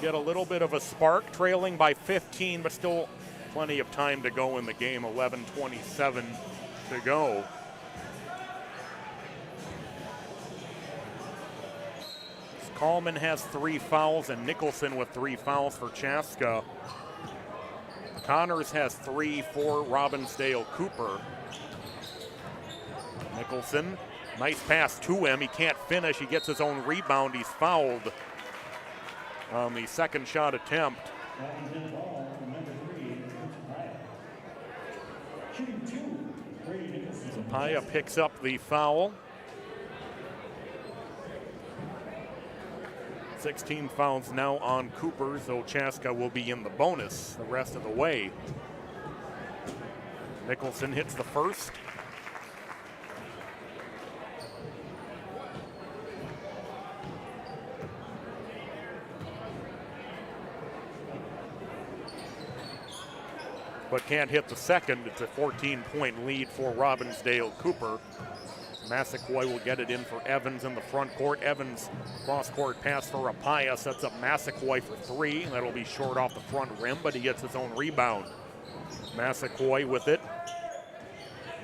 get a little bit of a spark, trailing by 15, but still plenty of time to go in the game. 11:27 to go. Coleman has 3 fouls, and Nicholson with 3 fouls for Chaska. Connors has 3 for Robbinsdale Cooper. Nicholson Nice pass to him. He can't finish. He gets his own rebound. He's fouled on the second shot attempt. Robbins in the ball, number 3, shooting 2, Brady Nicholson. Paya picks up the foul. 16 fouls now on Cooper, so Chaska will be in the bonus the rest of the way. Nicholson hits the first. But can't hit the second. It's a 14-point lead for Robbinsdale Cooper. Massaquoi will get it in for Evans in the front court. Evans cross-court pass for Rapaya, sets up Massaquoi for 3. That'll be short off the front rim, but he gets his own rebound. Massaquoi with it.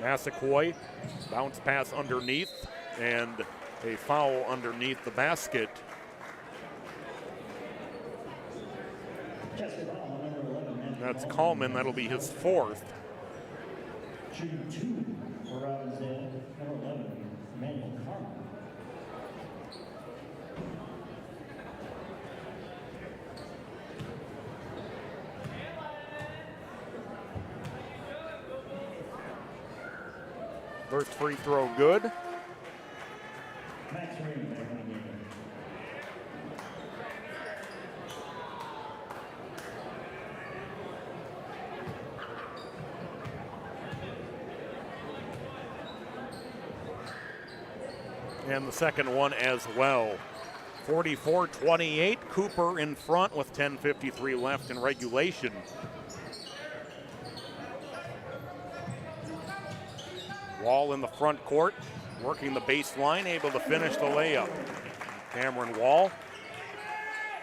Massaquoi, bounce pass underneath, and a foul underneath the basket. Chaska ball, number 11. That's Coleman. That'll be his 4th. Shooting 2 for Robbinsdale, number 11, Emmanuel Carmen. First free throw good. Max Rain back in the game. And the second one as well. 44-28, Cooper in front with 10:53 left in regulation. Wall in the front court, working the baseline, able to finish the layup. Cameron Wall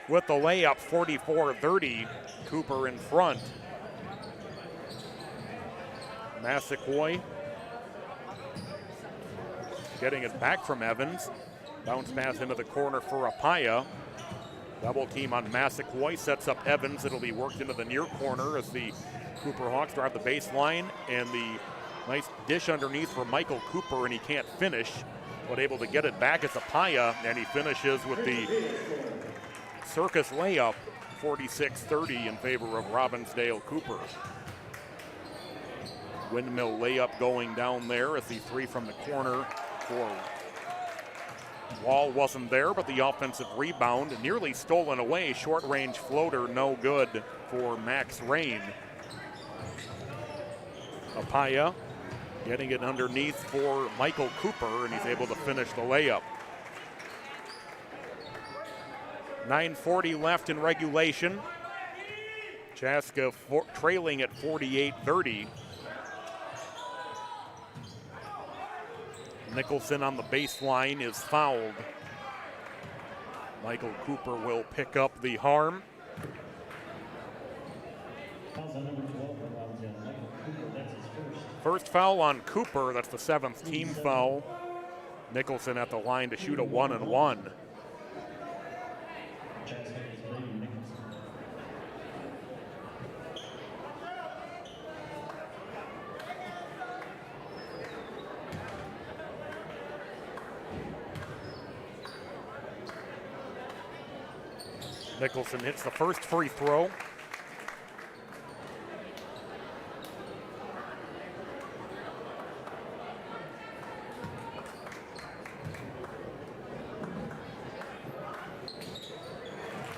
with the layup, 44-30, Cooper in front. Massaquoi getting it back from Evans. Bounce pass into the corner for Rapaya. Double team on Massaquoi, sets up Evans. It'll be worked into the near corner as the Cooper Hawks drive the baseline, and the nice dish underneath for Michael Cooper, and he can't finish, but able to get it back as Rapaya, and he finishes with the circus layup, 46-30 in favor of Robbinsdale Cooper. Windmill layup going down there as the 3 from the corner for Wall wasn't there, but the offensive rebound nearly stolen away. Short range floater, no good for Max Rain. Apaya getting it underneath for Michael Cooper, and he's able to finish the layup. 9:40 left in regulation. Chaska trailing at 48-30. Nicholson on the baseline is fouled. Michael Cooper will pick up the harm. Fouls on number 12 for Robbinsdale, Michael Cooper, that's his first. First foul on Cooper, that's the 7th team foul. Nicholson at the line to shoot a 1-and-1. Chaska is Brady Nicholson. Nicholson hits the first free throw.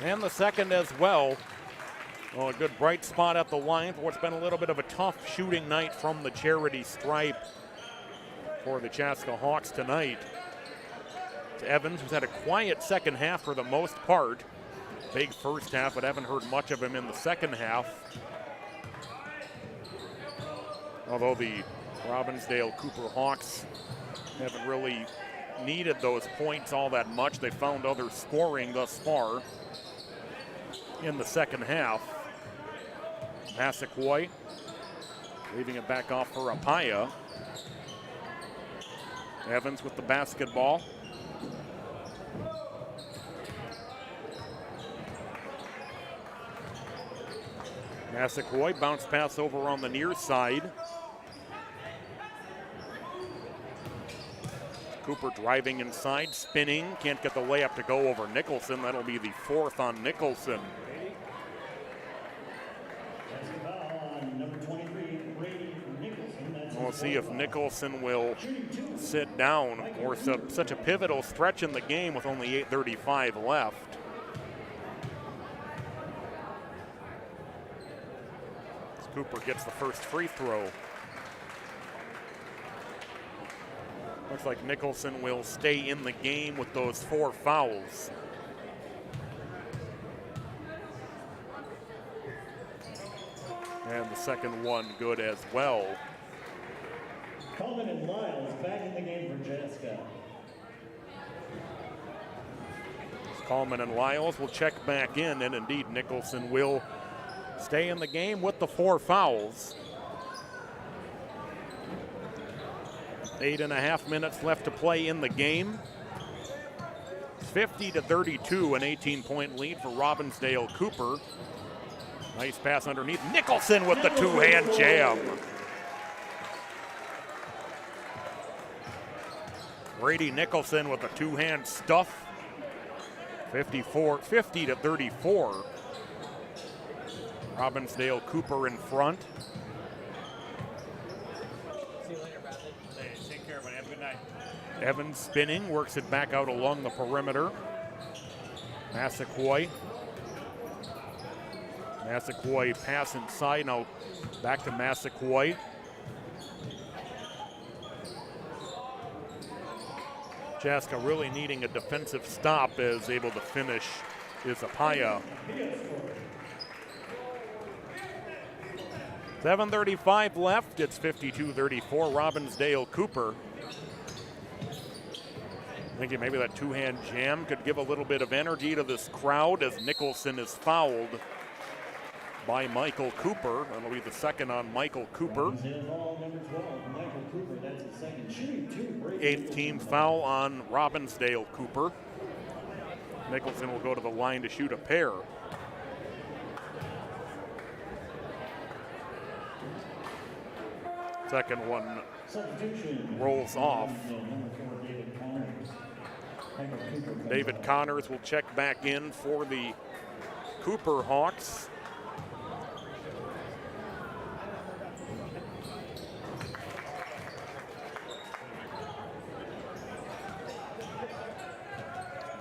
And the second as well. Oh, a good bright spot at the line for what's been a little bit of a tough shooting night from the charity stripe for the Chaska Hawks tonight. It's Evans, who's had a quiet second half for the most part. Big first half, but haven't heard much of him in the second half. Although the Robbinsdale Cooper Hawks haven't really needed those points all that much. They found other scoring thus far in the second half. Massaquoi leaving it back off for Apaya. Evans with the basketball. Massaquoi bounce pass over on the near side. Cooper driving inside, spinning, can't get the layup to go over Nicholson. That'll be the fourth on Nicholson. We'll see if Nicholson will sit down. Of course, such a pivotal stretch in the game with only 8:35 left. Cooper gets the first free throw. Looks like Nicholson will stay in the game with those 4 fouls. And the second one good as well. Coleman and Lyles back in the game for Chaska. Coleman and Lyles will check back in, and indeed Nicholson will stay in the game with the 4 fouls. 8.5 minutes left to play in the game. 50-32, an 18-point lead for Robbinsdale Cooper. Nice pass underneath. Nicholson with the 2-hand jam. Brady Nicholson with a 2-hand stuff. 50-34. Robbinsdale Cooper in front. See you later, Bradley. Hey, take care, buddy. Have a good night. Evans spinning, works it back out along the perimeter. Massaquoi pass inside, now back to Massaquoi. Chaska really needing a defensive stop, is able to finish is Apaya. 7:35 left, it's 52-34, Robbinsdale Cooper. Thinking maybe that 2-hand jam could give a little bit of energy to this crowd as Nicholson is fouled by Michael Cooper. That'll be the second on Michael Cooper. 8th team foul on Robbinsdale Cooper. Nicholson will go to the line to shoot a pair. Second one rolls off. David Connors will check back in for the Cooper Hawks.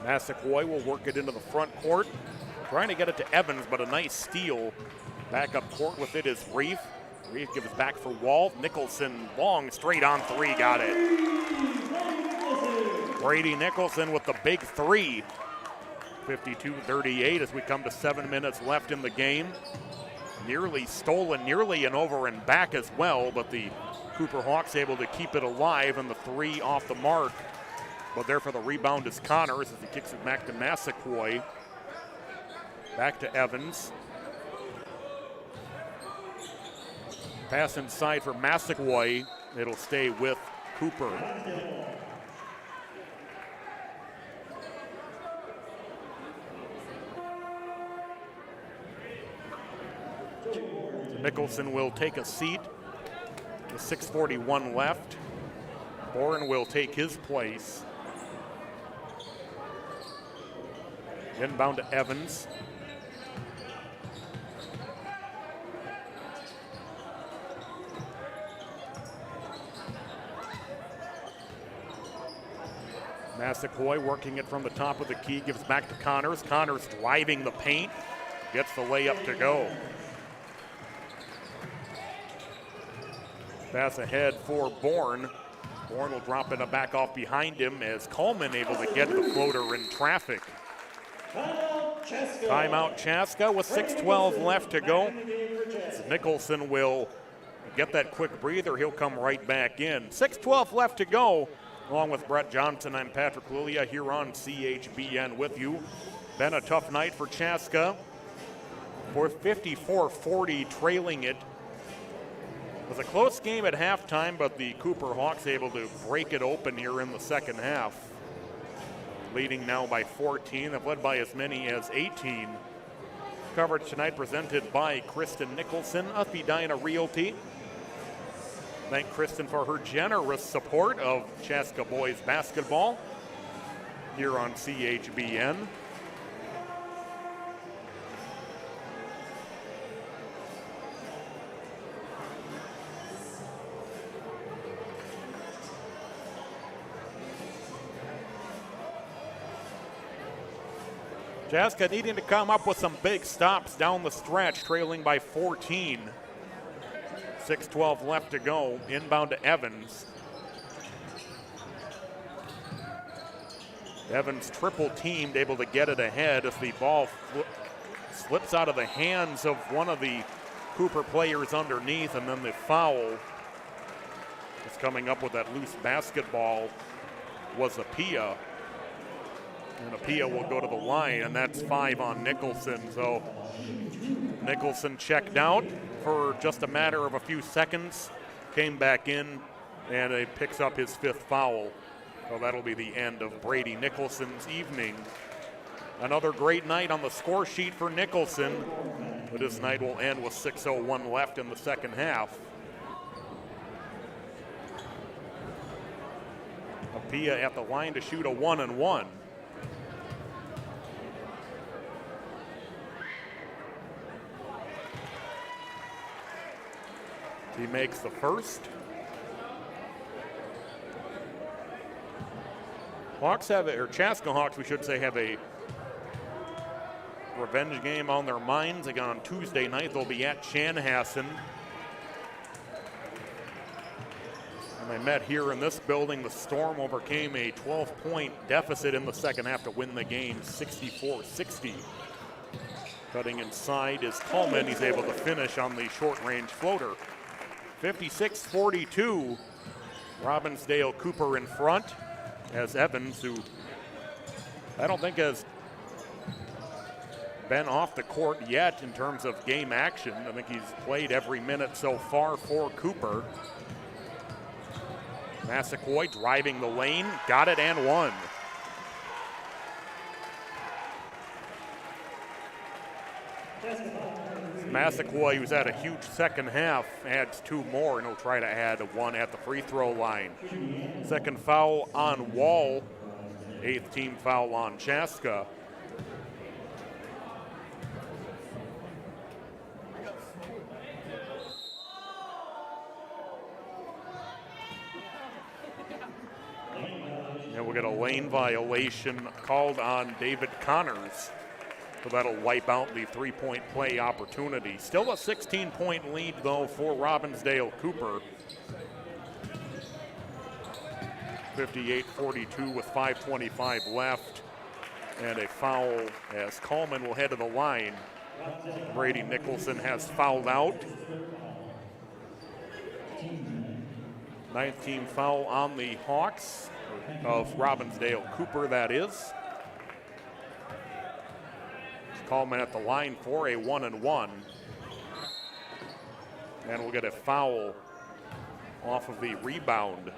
Massaquoi will work it into the front court. Trying to get it to Evans, but a nice steal. Back up court with it is Reef. Reef gives back for Walt. Nicholson long straight on 3, got it. Brady Nicholson with the big 3. 52-38 as we come to 7 minutes left in the game. Nearly stolen, nearly an over and back as well, but the Cooper Hawks able to keep it alive and the 3 off the mark. But there for the rebound is Connors as he kicks it back to Massaquoi. Back to Evans. Pass inside for Massaquoi. It'll stay with Cooper. Nicholson will take a seat. With 6:41 left. Bourne will take his place. Inbound to Evans. Massaquoi working it from the top of the key, gives back to Connors. Connors driving the paint, gets the layup to go. Pass ahead for Bourne. Bourne will drop it back off behind him as Coleman able to get the floater in traffic. Timeout Chaska with 6:12 left to go. Nicholson will get that quick breather. He'll come right back in. 6:12 left to go. Along with Brett Johnson, I'm Patrick Lilia here on CHBN with you. Been a tough night for Chaska. For 54-40 trailing it. It was a close game at halftime, but the Cooper Hawks able to break it open here in the second half. Leading now by 14. They've led by as many as 18. Coverage tonight presented by Kristen Nicholson of Edina Realty. Thank Kristen for her generous support of Chaska boys basketball here on CHBN. Chaska needing to come up with some big stops down the stretch, trailing by 14. 6:12 left to go. Inbound to Evans. Evans triple teamed, able to get it ahead as the ball slips out of the hands of one of the Cooper players underneath, and then the foul is coming up with that loose basketball was Apia. And Apia will go to the line, and that's 5 on Nicholson. So Nicholson checked out for just a matter of a few seconds, came back in, and it picks up his 5th foul. So that'll be the end of Brady Nicholson's evening. Another great night on the score sheet for Nicholson, but this night will end with 6:01 left in the second half. Apia at the line to shoot a 1-and-1. He makes the first. Hawks have, or Chaska Hawks, we should say, have a revenge game on their minds. Again, on Tuesday night, they'll be at Chanhassen. And they met here in this building. The Storm overcame a 12-point deficit in the second half to win the game 64-60. Cutting inside is Coleman. He's able to finish on the short-range floater. 56-42. Robbinsdale Cooper in front as Evans, who I don't think has been off the court yet in terms of game action. I think he's played every minute so far for Cooper. Massaquoi driving the lane, got it and one. Massaquoi, who's had a huge second half, adds 2 more, and he'll try to add 1 at the free throw line. Second foul on Wall, 8th team foul on Chaska. And we'll get a lane violation called on David Connors. So that'll wipe out the 3-point play opportunity. Still a 16-point lead, though, for Robbinsdale Cooper. 58-42 with 5:25 left. And a foul as Coleman will head to the line. Brady Nicholson has fouled out. 9th team foul on the Hawks of Robbinsdale Cooper, that is. Coleman at the line for a 1-and-1. And we'll get a foul off of the rebound.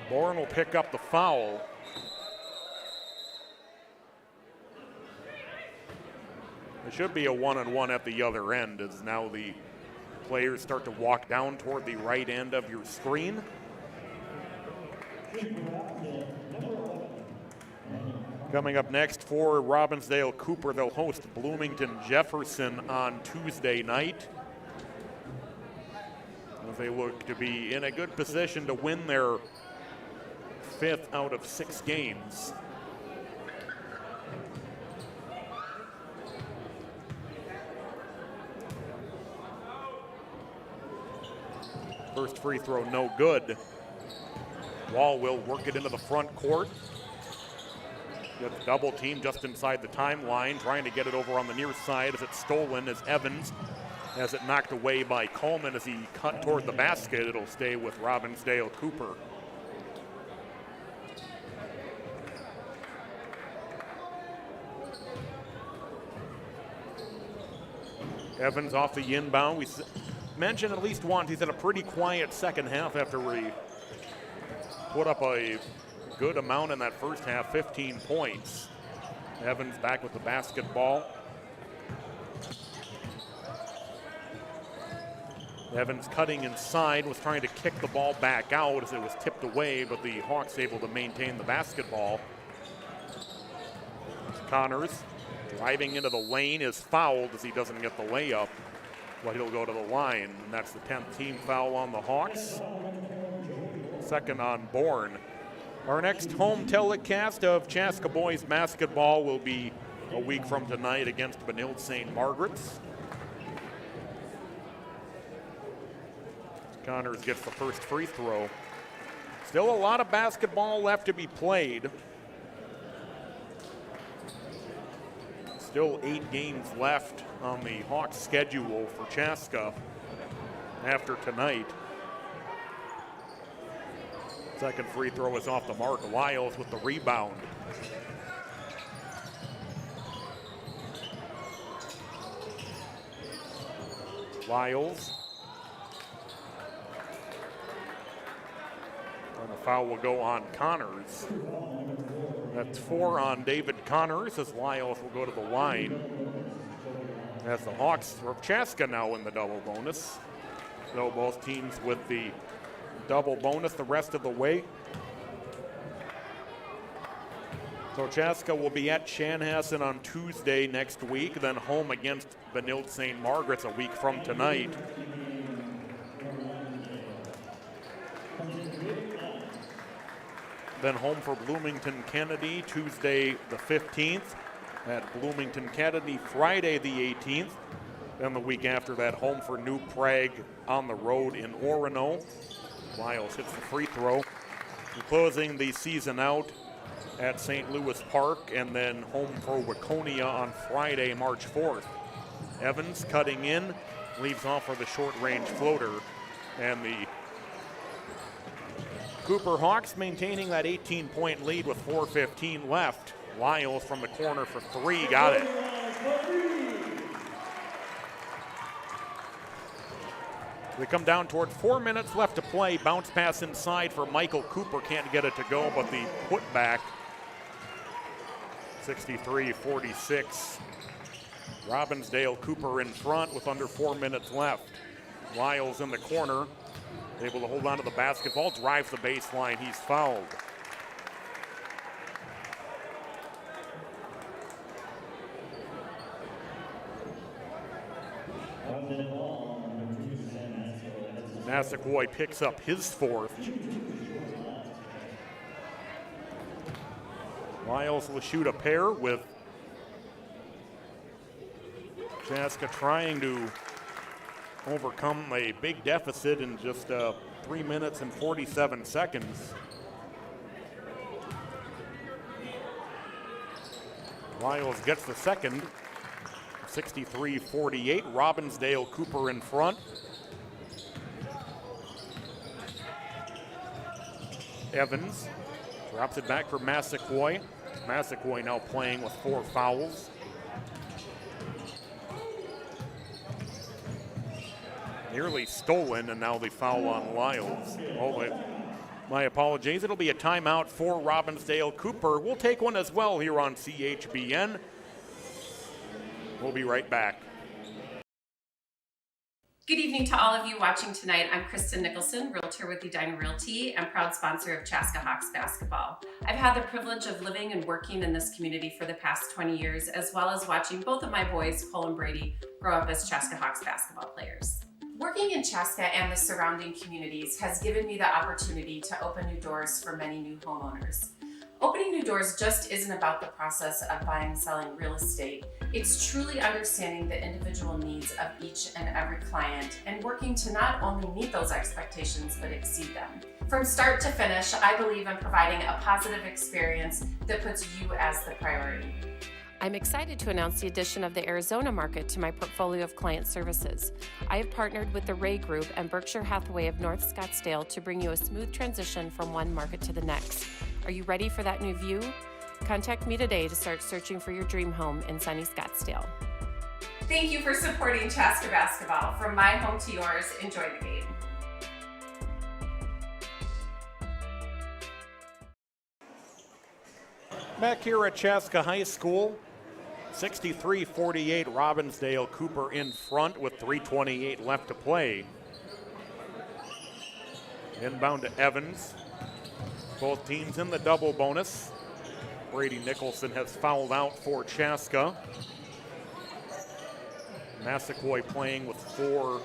Bourne will pick up the foul. It should be a 1-and-1 at the other end as now the players start to walk down toward the right end of your screen. Coming up next for Robbinsdale Cooper, they'll host Bloomington Jefferson on Tuesday night. They look to be in a good position to win their 5th out of 6 games. First free throw, no good. Wall will work it into the front court. Gets double team just inside the timeline, trying to get it over on the near side as it's stolen as Evans has it knocked away by Coleman as he cut toward the basket. It'll stay with Robbinsdale Cooper. Evans off the inbound. We mentioned at least once he's had a pretty quiet second half after we put up a good amount in that first half, 15 points. Evans back with the basketball. Evans cutting inside, was trying to kick the ball back out as it was tipped away, but the Hawks able to maintain the basketball. Connors driving into the lane is fouled as he doesn't get the layup, but he'll go to the line, and that's the 10th team foul on the Hawks. Second on Bourne. Our next home telecast of Chaska boys basketball will be a week from tonight against Benilde St. Margaret's. Connors gets the first free throw. Still a lot of basketball left to be played. Still 8 games left on the Hawks schedule for Chaska after tonight. Second free throw is off the mark. Lyles with the rebound. Lyles. And the foul will go on Connors. That's 4 on David Connors as Lyles will go to the line. As the Hawks of Chaska now in the double bonus. So both teams with the double bonus the rest of the way. So Chaska will be at Chanhassen on Tuesday next week, then home against Benilde St. Margaret's a week from tonight. Then home for Bloomington Kennedy Tuesday the 15th. At Bloomington Kennedy Friday the 18th. Then the week after that, home for New Prague on the road in Orono. Lyles hits the free throw. We're closing the season out at St. Louis Park, and then home for Waconia on Friday, March 4th. Evans cutting in, leaves off for the short-range floater, and the Cooper Hawks maintaining that 18-point lead with 4:15 left. Lyles from the corner for 3, got it. We come down toward 4 minutes left to play. Bounce pass inside for Michael Cooper, can't get it to go, but the putback, 63-46. Robbinsdale Cooper in front with under 4 minutes left. Lyles in the corner, able to hold on to the basketball, drives the baseline, he's fouled. Massaquoi picks up his 4th. Lyles will shoot a pair with Chaska trying to overcome a big deficit in just 3 minutes and 47 seconds. Lyles gets the second, 63-48. Robbinsdale Cooper in front. Evans drops it back for Massaquoi. Massaquoi now playing with 4 fouls. Nearly stolen, and now the foul on Lyles. Oh, my apologies. It'll be a timeout for Robbinsdale Cooper. We'll take one as well here on CHBN. We'll be right back. Good evening to all of you watching tonight. I'm Kristen Nicholson, realtor with Edina Realty and proud sponsor of Chaska Hawks basketball. I've had the privilege of living and working in this community for the past 20 years, as well as watching both of my boys, Cole and Brady, grow up as Chaska Hawks basketball players. Working in Chaska and the surrounding communities has given me the opportunity to open new doors for many new homeowners. Opening new doors just isn't about the process of buying and selling real estate. It's truly understanding the individual needs of each and every client and working to not only meet those expectations, but exceed them. From start to finish, I believe in providing a positive experience that puts you as the priority. I'm excited to announce the addition of the Arizona market to my portfolio of client services. I have partnered with the Ray Group and Berkshire Hathaway of North Scottsdale to bring you a smooth transition from one market to the next. Are you ready for that new view? Contact me today to start searching for your dream home in sunny Scottsdale. Thank you for supporting Chaska basketball. From my home to yours, enjoy the game. Back here at Chaska High School, 63-48, Robbinsdale Cooper in front with 3:28 left to play. Inbound to Evans. Both teams in the double bonus. Brady Nicholson has fouled out for Chaska. Massaquoi playing with 4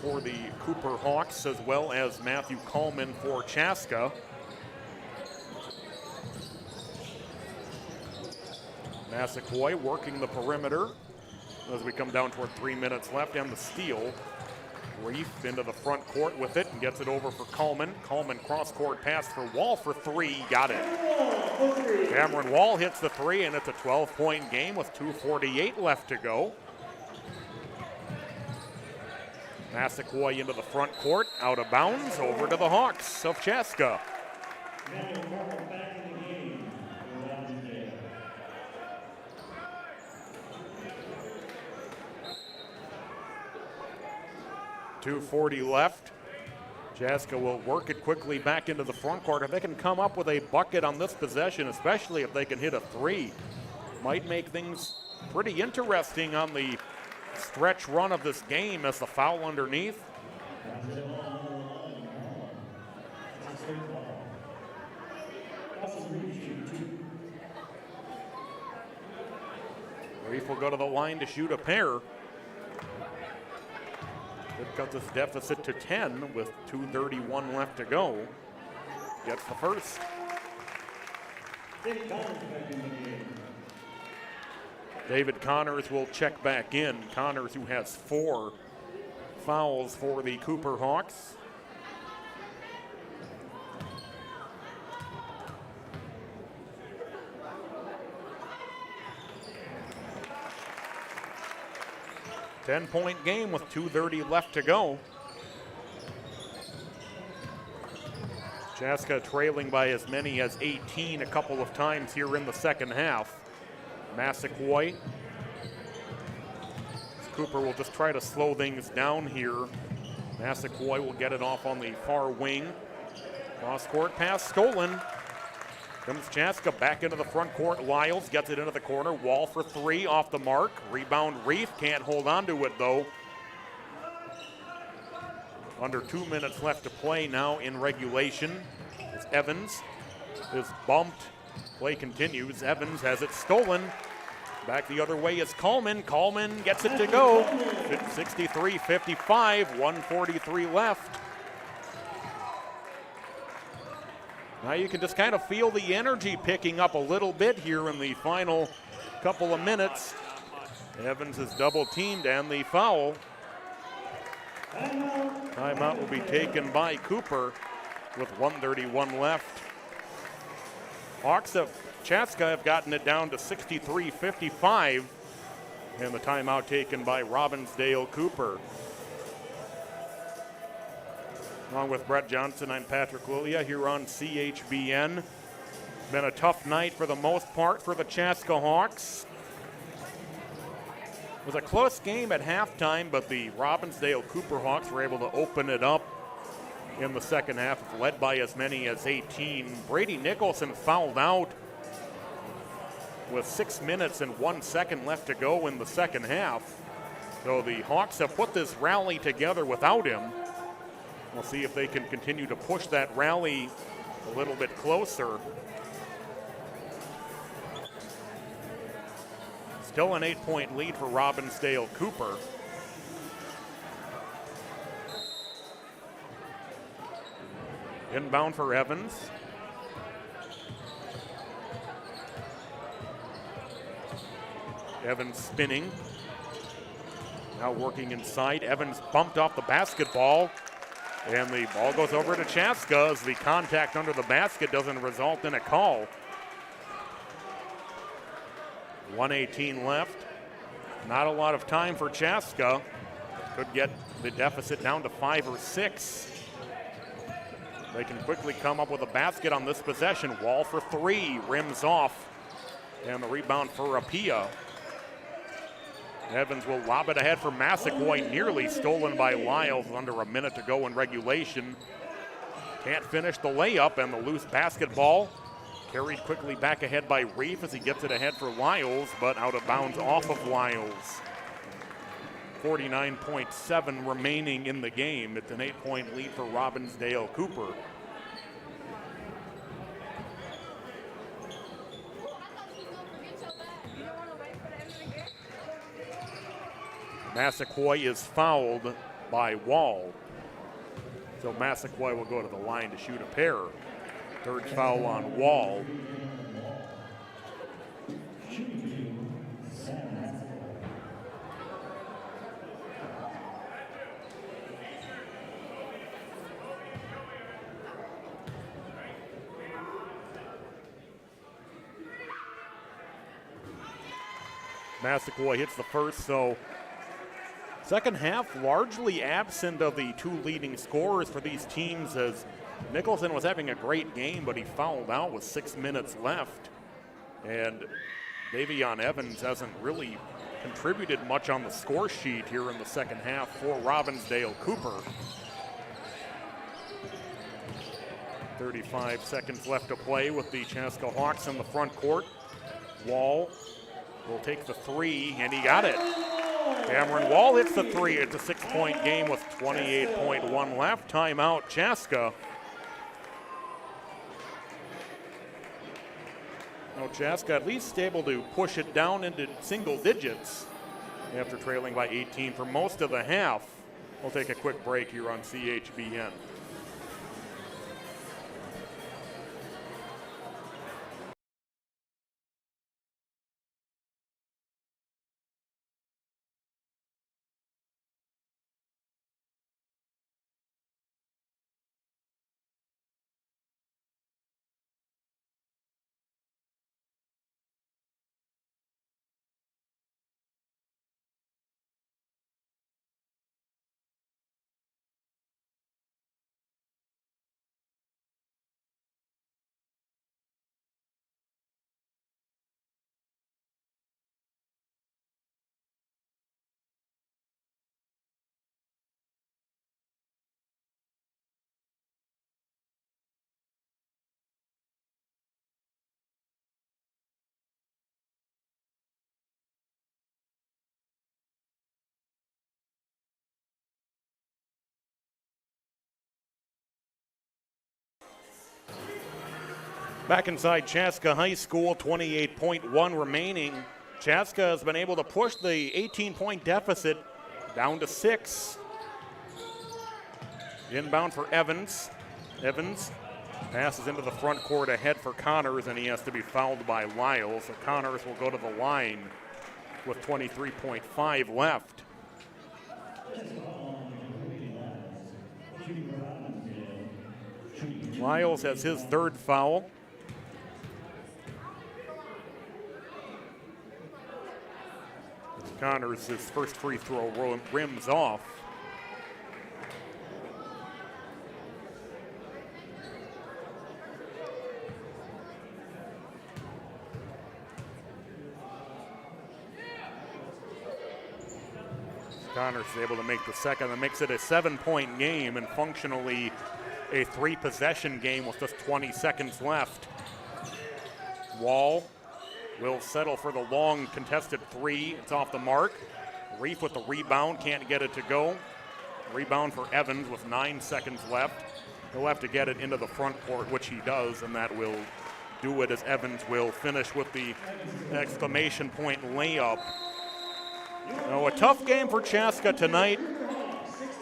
for the Cooper Hawks, as well as Matthew Coleman for Chaska. Massaquoi working the perimeter as we come down toward 3 minutes left, and the steal. Reef into the front court with it and gets it over for Coleman. Coleman cross-court pass for Wall for 3, got it. Cameron Wall hits the 3, and it's a 12-point game with 2:48 left to go. Massaquoi into the front court, out of bounds, over to the Hawks of Chaska. .240 left. Chaska will work it quickly back into the front court. If they can come up with a bucket on this possession, especially if they can hit a 3, might make things pretty interesting on the stretch run of this game as the foul underneath. Reef will go to the line to shoot a pair. It cuts its deficit to 10 with 2:31 left to go. Gets the first. David Connors will check back in. Connors, who has 4 fouls for the Cooper Hawks. Ten-point game with 2:30 left to go. Chaska trailing by as many as 18 a couple of times here in the second half. Massaquoi. Cooper will just try to slow things down here. Massaquoi will get it off on the far wing. Cross-court pass stolen. Comes Chaska back into the front court. Lyles gets it into the corner. Wall for 3 off the mark. Rebound Reef. Can't hold on to it though. Under 2 minutes left to play now in regulation. As Evans is bumped. Play continues. Evans has it stolen. Back the other way is Coleman. Coleman gets it to go. 63-55, 1:43 left. Now you can just kind of feel the energy picking up a little bit here in the final couple of minutes. Evans is double teamed and the foul. Timeout will be taken by Cooper with 1:31 left. Hawks of Chaska have gotten it down to 63-55, and the timeout taken by Robbinsdale Cooper. Along with Brett Johnson, I'm Patrick Lilia here on CHBN. Been a tough night for the most part for the Chaska Hawks. It was a close game at halftime, but the Robbinsdale Cooper Hawks were able to open it up in the second half, led by as many as 18. Brady Nicholson fouled out with 6 minutes and 1 second left to go in the second half. So the Hawks have put this rally together without him. We'll see if they can continue to push that rally a little bit closer. Still an 8-point lead for Robbinsdale Cooper. Inbound for Evans. Evans spinning. Now working inside. Evans bumped off the basketball. And the ball goes over to Chaska as the contact under the basket doesn't result in a call. 1:18 left. Not a lot of time for Chaska. Could get the deficit down to 5 or 6. They can quickly come up with a basket on this possession. Wall for 3, rims off. And the rebound for Apia. Evans will lob it ahead for Massaquoi, nearly stolen by Lyles under a minute to go in regulation. Can't finish the layup, and the loose basketball carried quickly back ahead by Reef as he gets it ahead for Lyles, but out of bounds off of Lyles. 49.7 remaining in the game. It's an 8-point lead for Robbinsdale Cooper. Massaquoi is fouled by Wall. So Massaquoi will go to the line to shoot a pair. Third foul on Wall. Massaquoi hits the first, so second half largely absent of the two leading scorers for these teams, as Nicholson was having a great game, but he fouled out with 6 minutes left. And Davion Evans hasn't really contributed much on the score sheet here in the second half for Robbinsdale Cooper. 35 seconds left to play with the Chaska Hawks in the front court. Wall will take the three, and he got it. Cameron Wall hits the three. It's a 6-point game with 28.1 left. Timeout, Chaska. Now, Chaska at least able to push it down into single digits after trailing by 18 for most of the half. We'll take a quick break here on CHBN. Back inside Chaska High School, 28.1 remaining. Chaska has been able to push the 18-point deficit down to 6. Inbound for Evans. Evans passes into the front court ahead for Connors, and he has to be fouled by Lyle. So Connors will go to the line with 23.5 left. Lyles has his third foul. Connors, his first free throw rims off. Connors is able to make the second. That makes it a 7-point game and functionally a 3-possession game with just 20 seconds left. Wall will settle for the long contested three. It's off the mark. Reef with the rebound, can't get it to go. Rebound for Evans with 9 seconds left. He'll have to get it into the front court, which he does, and that will do it as Evans will finish with the exclamation point layup. Now, a tough game for Chaska tonight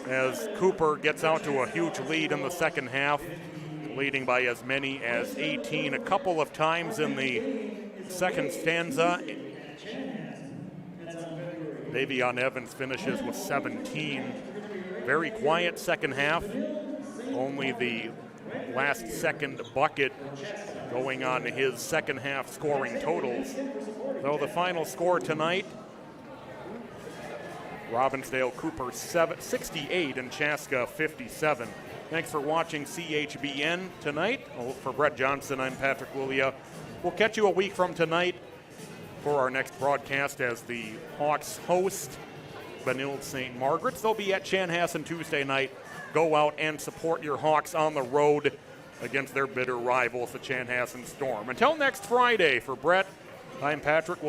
as Cooper gets out to a huge lead in the second half, leading by as many as 18 a couple of times in the second stanza. Davion Evans finishes with 17. Very quiet second half. Only the last second bucket going on his second half scoring totals. So the final score tonight, Robbinsdale Cooper 68 and Chaska 57. Thanks for watching CHBN tonight. For Brett Johnson, I'm Patrick Willia. We'll catch you a week from tonight for our next broadcast as the Hawks host Benilde St. Margaret's. They'll be at Chanhassen Tuesday night. Go out and support your Hawks on the road against their bitter rivals, the Chanhassen Storm. Until next Friday, for Brett, I'm Patrick.